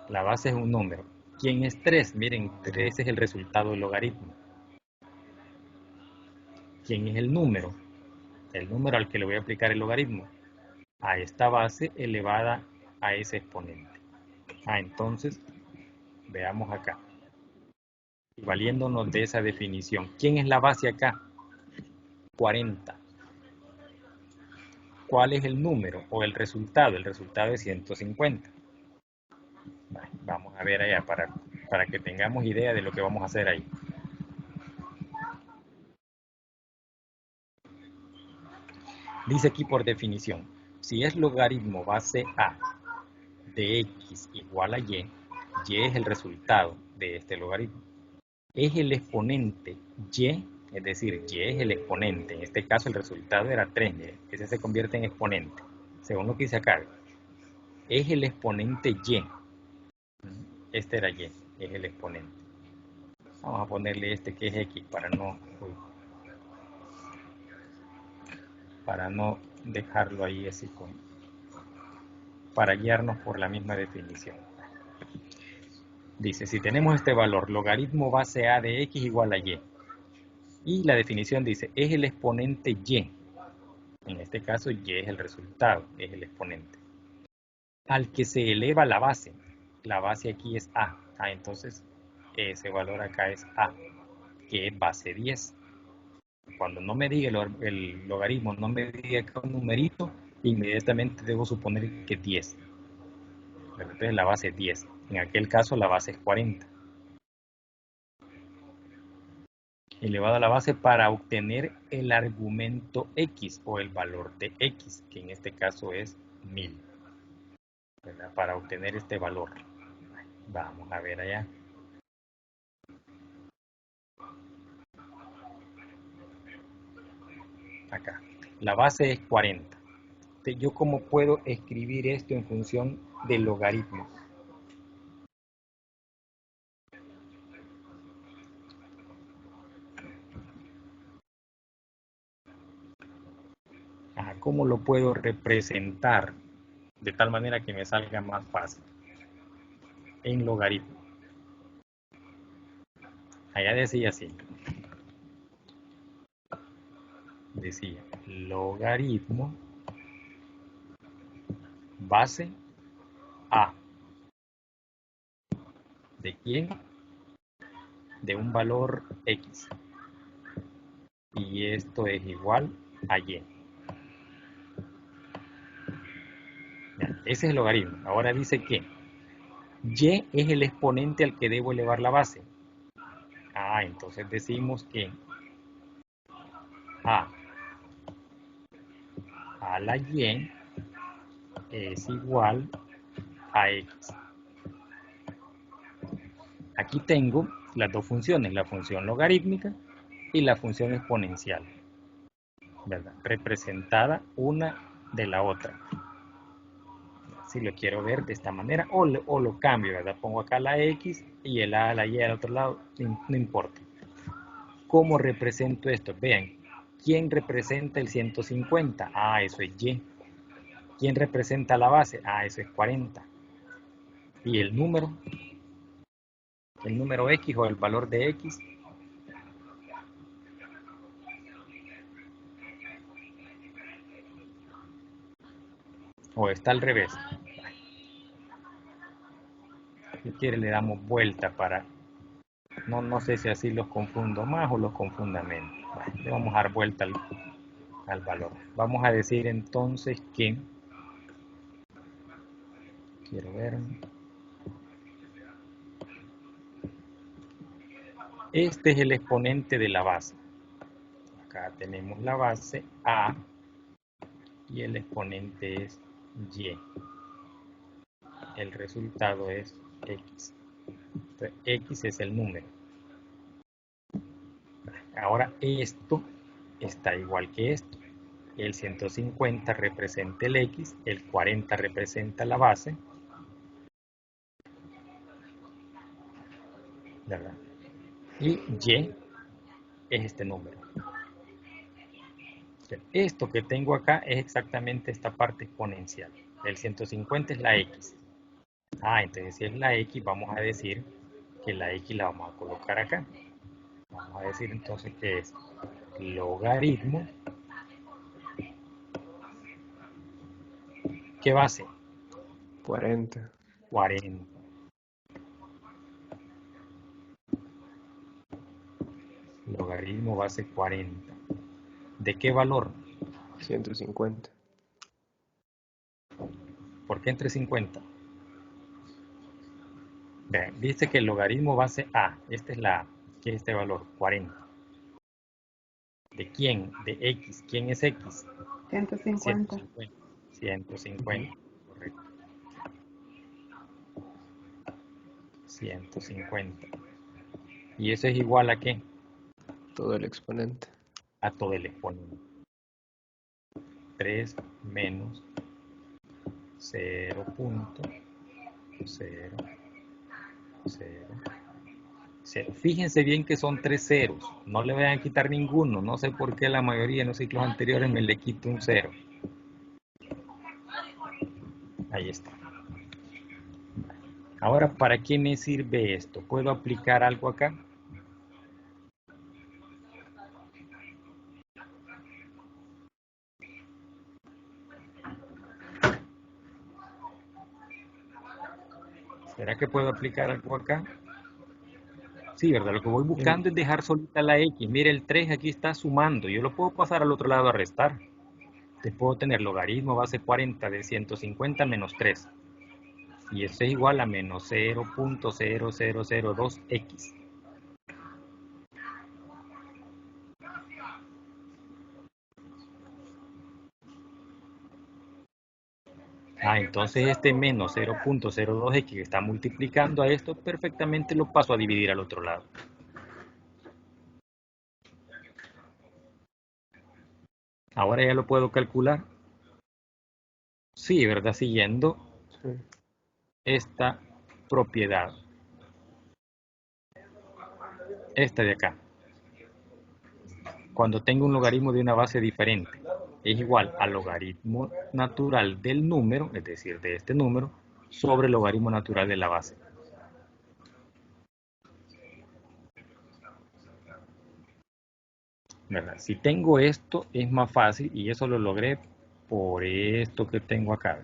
La base es un número. ¿Quién es 3? Miren, 3 es el resultado del logaritmo. ¿Quién es el número? El número al que le voy a aplicar el logaritmo. A esta base elevada a ese exponente. Entonces, veamos acá. Y valiéndonos de esa definición. ¿Quién es la base acá? 40. ¿Cuál es el número o el resultado? El resultado es 150. Vamos a ver allá para que tengamos idea de lo que vamos a hacer ahí. Dice aquí por definición, si es logaritmo base A de x igual a y, y es el resultado de este logaritmo. Es el exponente y, es decir, y es el exponente. En este caso el resultado era 3, ese se convierte en exponente. Según lo que dice acá, es el exponente y. Este era y, es el exponente. Vamos a ponerle este que es x para no dejarlo ahí así para guiarnos por la misma definición. Dice, si tenemos este valor, logaritmo base A de x igual a y. Y la definición dice, es el exponente y. En este caso, y es el resultado, es el exponente. Al que se eleva la base. La base aquí es A. Entonces, ese valor acá es A, que es base 10. Cuando no me diga el logaritmo, no me diga acá un numerito, inmediatamente debo suponer que 10. Entonces la base es 10. En aquel caso la base es 40. Elevado a la base para obtener el argumento x o el valor de x, que en este caso es 1000. ¿Verdad? Para obtener este valor. Vamos a ver allá. Acá. La base es 40. Entonces, ¿yo cómo puedo escribir esto en función del logaritmo? ¿Cómo lo puedo representar de tal manera que me salga más fácil? En logaritmo. Allá decía así. Decía logaritmo base A. ¿De quién? De un valor X. Y esto es igual a Y. Ese es el logaritmo. Ahora dice que Y es el exponente al que debo elevar la base. Entonces decimos que A a la Y es igual a X. Aquí tengo las dos funciones, la función logarítmica y la función exponencial, ¿verdad? Representada una de la otra. Si lo quiero ver de esta manera, o lo cambio, ¿verdad? Pongo acá la X y el A, la Y al otro lado, no importa. ¿Cómo represento esto? Vean, ¿quién representa el 150? Eso es Y. ¿Quién representa la base? Eso es 40. ¿Y el número? El número X o el valor de X. O está al revés. quiere le damos vuelta para... No sé si así los confundo más o los confunda menos. Bueno, le vamos a dar vuelta al valor. Vamos a decir entonces que... Quiero ver... Este es el exponente de la base. Acá tenemos la base A y el exponente es Y. El resultado es X. Entonces, X es el número. Ahora esto está igual que esto. El 150 representa el X, el 40 representa la base. ¿Verdad? Y Y es este número. Esto que tengo acá es exactamente esta parte exponencial. El 150 es la X. Entonces si es la X, vamos a decir que la X la vamos a colocar acá. Vamos a decir entonces que es logaritmo. ¿Qué base? 40. 40. Logaritmo base 40. ¿De qué valor? 150. ¿Por qué entre 50? Vean, dice que el logaritmo base A, esta es la A, que es este valor, 40. ¿De quién? De X. ¿Quién es X? 150. 150, correcto. 150. ¿Y eso es igual a qué? Todo el exponente. A todo el exponente. 3 menos 0.000. Fíjense bien que son 3 ceros. No le vayan a quitar ninguno. No sé por qué la mayoría en los ciclos anteriores me le quito un 0. Ahí está. Ahora, ¿para qué me sirve esto? ¿Puedo aplicar algo acá? ¿Será que puedo aplicar algo acá? Sí, ¿verdad? Lo que voy buscando es dejar solita la X. Mire, el 3 aquí está sumando. Yo lo puedo pasar al otro lado a restar. Te puedo tener logaritmo base 40 de 150 menos 3. Y eso es igual a menos 0.0002x. Entonces este menos 0.02x que está multiplicando a esto, perfectamente lo paso a dividir al otro lado. Ahora ya lo puedo calcular. Sí, ¿verdad? Siguiendo esta propiedad. Esta de acá. Cuando tengo un logaritmo de una base diferente, es igual al logaritmo natural del número, es decir, de este número, sobre el logaritmo natural de la base. ¿Verdad? Si tengo esto, es más fácil, y eso lo logré por esto que tengo acá.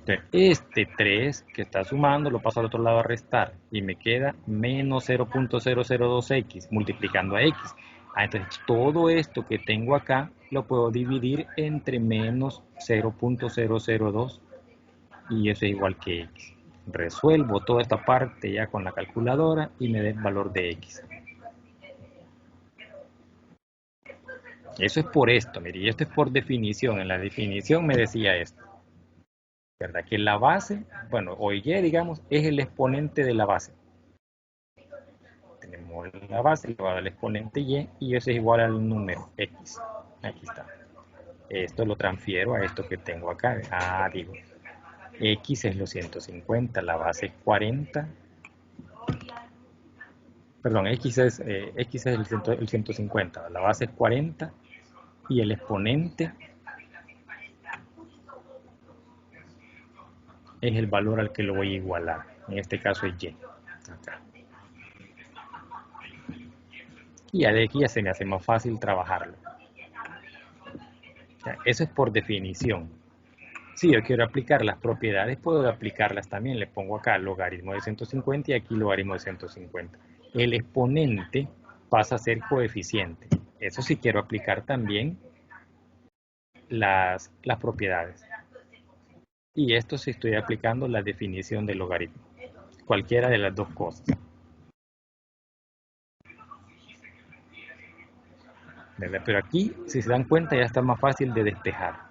Entonces, este 3 que está sumando lo paso al otro lado a restar y me queda menos 0.002x multiplicando a x. Entonces todo esto que tengo acá lo puedo dividir entre menos 0.002 y eso es igual que x. Resuelvo toda esta parte ya con la calculadora y me da el valor de x. Eso es por esto, mire, y esto es por definición. En la definición me decía esto. ¿Verdad? Que la base, bueno, o Y, digamos, es el exponente de la base. Tenemos la base, le va a dar el exponente y eso es igual al número X. Aquí está. Esto lo transfiero a esto que tengo acá. Digo, X es los 150, la base es 40. Perdón, X es el 150, la base es 40 y el exponente es el valor al que lo voy a igualar. En este caso es Y. Acá. Y ya de aquí ya se me hace más fácil trabajarlo. Eso es por definición. Si yo quiero aplicar las propiedades, puedo aplicarlas también. Le pongo acá logaritmo de 150 y aquí logaritmo de 150. El exponente pasa a ser coeficiente. Eso sí quiero aplicar también las propiedades. Y esto sí estoy aplicando la definición del logaritmo. Cualquiera de las dos cosas. ¿Verdad? Pero aquí, si se dan cuenta, ya está más fácil de despejar.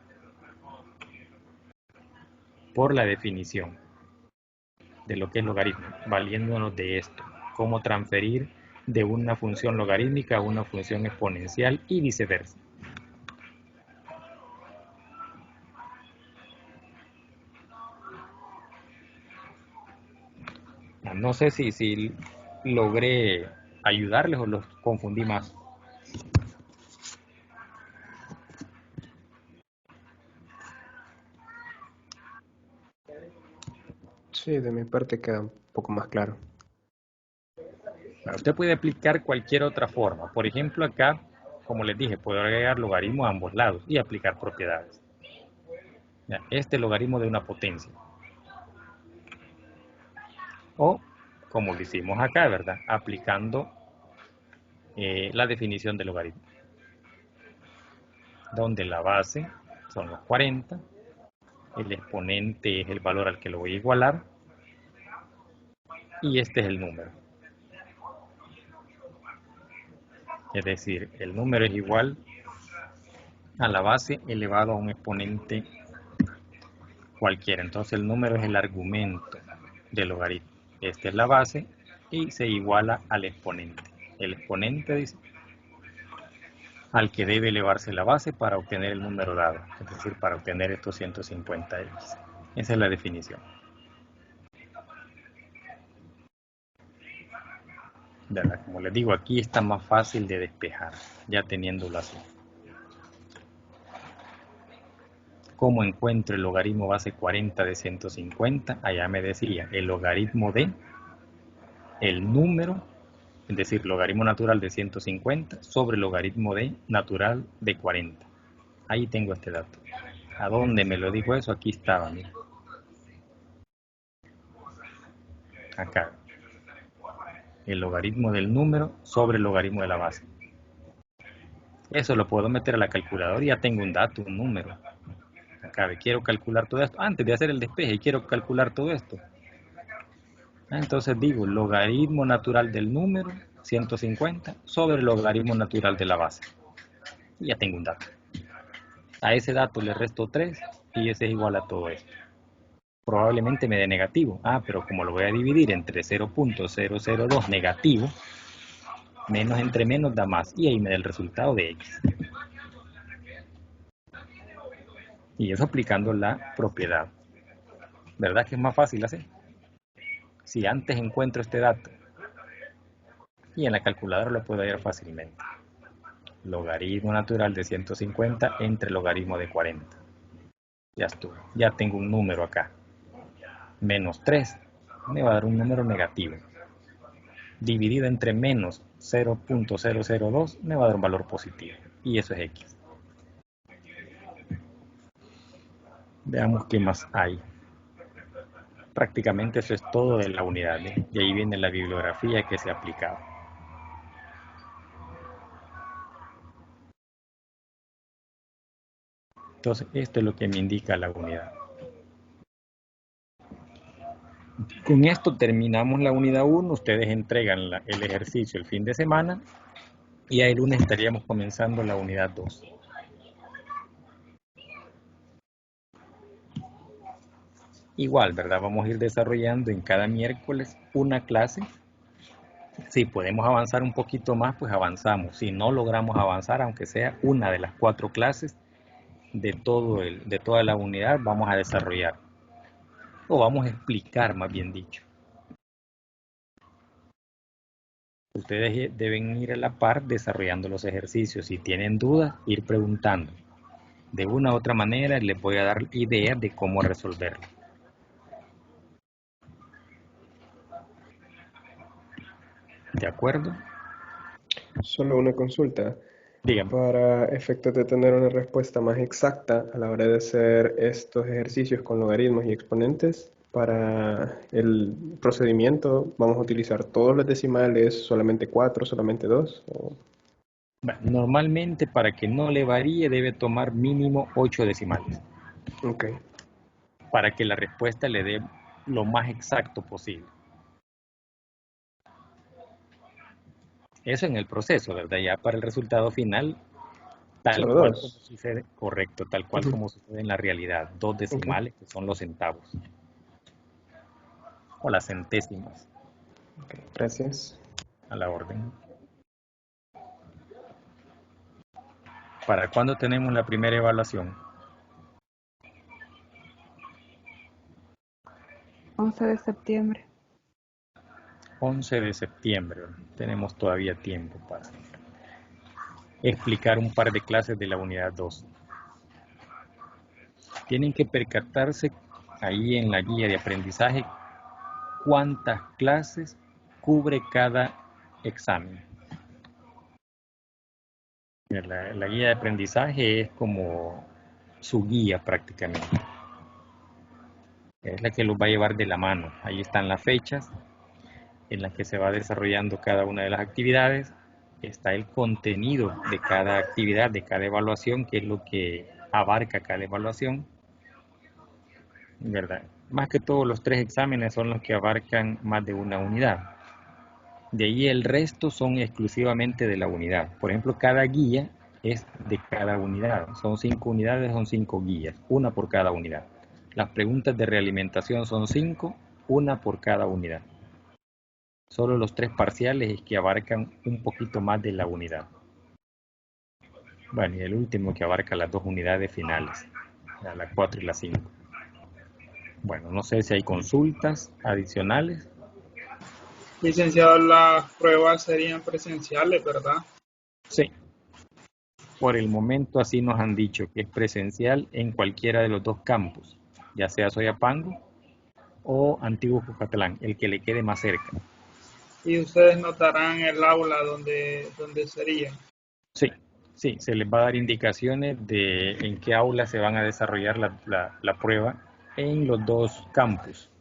Por la definición de lo que es logaritmo, valiéndonos de esto. Cómo transferir de una función logarítmica a una función exponencial y viceversa. No sé si logré ayudarles o los confundí más. Sí, de mi parte queda un poco más claro. Usted puede aplicar cualquier otra forma. Por ejemplo, acá, como les dije, puedo agregar logaritmo a ambos lados y aplicar propiedades. Este logaritmo de una potencia. O, como lo hicimos acá, ¿verdad? Aplicando la definición del logaritmo. Donde la base son los 40, el exponente es el valor al que lo voy a igualar, y este es el número. Es decir, el número es igual a la base elevado a un exponente cualquiera. Entonces el número es el argumento del logaritmo. Esta es la base y se iguala al exponente. El exponente dice al que debe elevarse la base para obtener el número dado, es decir, para obtener estos 150x. Esa es la definición. ¿Verdad? Como les digo, aquí está más fácil de despejar, ya teniéndolo así. ¿Cómo encuentro el logaritmo base 40 de 150? Allá me decía el logaritmo de el número, es decir, logaritmo natural de 150 sobre logaritmo de natural de 40. Ahí tengo este dato. ¿A dónde me lo dijo eso? Aquí estaba, mira. Acá. El logaritmo del número sobre el logaritmo de la base. Eso lo puedo meter a la calculadora y ya tengo un dato, un número. Acá quiero calcular todo esto. Antes de hacer el despeje, quiero calcular todo esto. Entonces digo, logaritmo natural del número, 150, sobre el logaritmo natural de la base. Y ya tengo un dato. A ese dato le resto 3 y ese es igual a todo esto. Probablemente me dé negativo. Pero como lo voy a dividir entre 0.002 negativo, menos entre menos da más. Y ahí me da el resultado de x. Y eso aplicando la propiedad. ¿Verdad que es más fácil hacer? Si antes encuentro este dato y en la calculadora lo puedo hallar fácilmente. Logaritmo natural de 150 entre logaritmo de 40. Ya estuvo. Ya tengo un número acá. Menos 3 me va a dar un número negativo. Dividido entre menos 0.002 me va a dar un valor positivo. Y eso es x. Veamos qué más hay. Prácticamente eso es todo de la unidad, ¿eh? Y ahí viene la bibliografía que se ha aplicado. Entonces, esto es lo que me indica la unidad. Con esto terminamos la unidad 1. Ustedes entregan el ejercicio el fin de semana y el lunes estaríamos comenzando la unidad 2. Igual, ¿verdad? Vamos a ir desarrollando en cada miércoles una clase. Si podemos avanzar un poquito más, pues avanzamos. Si no logramos avanzar, aunque sea una de las 4 clases de toda la unidad, vamos a desarrollar. O vamos a explicar, más bien dicho. Ustedes deben ir a la par desarrollando los ejercicios. Si tienen dudas, ir preguntando. De una u otra manera les voy a dar ideas de cómo resolverlo. ¿De acuerdo? Solo una consulta. Dígame. Para efectos de tener una respuesta más exacta a la hora de hacer estos ejercicios con logaritmos y exponentes, para el procedimiento vamos a utilizar todos los decimales, solamente 4, solamente 2. Bueno, normalmente para que no le varíe debe tomar mínimo 8 decimales Ok, para que la respuesta le dé lo más exacto posible. Eso en el proceso, ¿verdad? Ya para el resultado final, tal solo cual como 2. sucede, correcto, tal cual como sucede en la realidad, 2 Ok, decimales que son los centavos o las centésimas ok, gracias. a la orden. ¿Para cuándo tenemos la primera evaluación? 11 de septiembre. 11 de septiembre. Tenemos todavía tiempo para explicar un par de clases de la unidad 2. Tienen que percatarse ahí en la guía de aprendizaje cuántas clases cubre cada examen. La guía de aprendizaje es como su guía prácticamente. Es la que los va a llevar de la mano. Ahí están las fechas en las que se va desarrollando cada una de las actividades. Está el contenido de cada actividad, de cada evaluación, que es lo que abarca cada evaluación, ¿verdad? Más que todo los 3 exámenes son los que abarcan más de una unidad. De ahí el resto son exclusivamente de la unidad. Por ejemplo, cada guía es de cada unidad. Son 5 unidades, son 5 guías, una por cada unidad. Las preguntas de realimentación son 5, una por cada unidad. Solo los 3 parciales es que abarcan un poquito más de la unidad. Bueno, y el último que abarca las 2 unidades finales, la 4 y la 5. Bueno, no sé si hay consultas adicionales. Licenciado, las pruebas serían presenciales, ¿verdad? Sí, por el momento así nos han dicho que es presencial en cualquiera de los 2 campus, ya sea Soyapango o Antiguo Cucatlán, el que le quede más cerca. Y ustedes notarán el aula donde sería. Sí, sí, se les va a dar indicaciones de en qué aula se van a desarrollar la prueba en los 2 campus.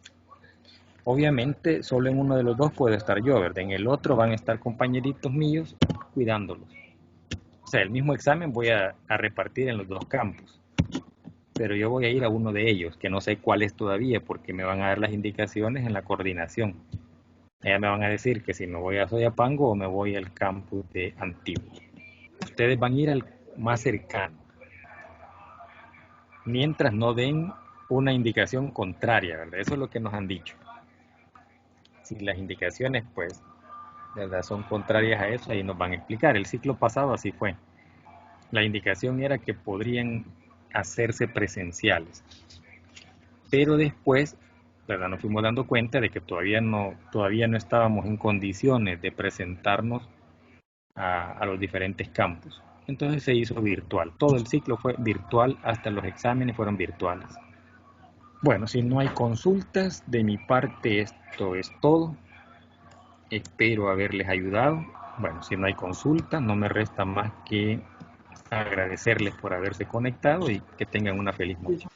Obviamente, solo en uno de los 2 puedo estar yo, ¿verdad? En el otro van a estar compañeritos míos cuidándolos. O sea, el mismo examen voy a repartir en los 2 campus, pero yo voy a ir a uno de ellos, que no sé cuál es todavía, porque me van a dar las indicaciones en la coordinación. Allá me van a decir que si me voy a Soyapango o me voy al campus de Antiguo. Ustedes van a ir al más cercano, mientras no den una indicación contraria, ¿verdad? Eso es lo que nos han dicho. Si las indicaciones, pues, ¿verdad?, son contrarias a eso, ahí nos van a explicar. El ciclo pasado así fue. La indicación era que podrían hacerse presenciales, pero después, ¿verdad?, nos fuimos dando cuenta de que todavía no estábamos en condiciones de presentarnos a los diferentes campus. Entonces se hizo virtual. Todo el ciclo fue virtual, hasta los exámenes fueron virtuales. Bueno, si no hay consultas, de mi parte esto es todo. Espero haberles ayudado. Bueno, si no hay consultas, no me resta más que agradecerles por haberse conectado y que tengan una feliz noche.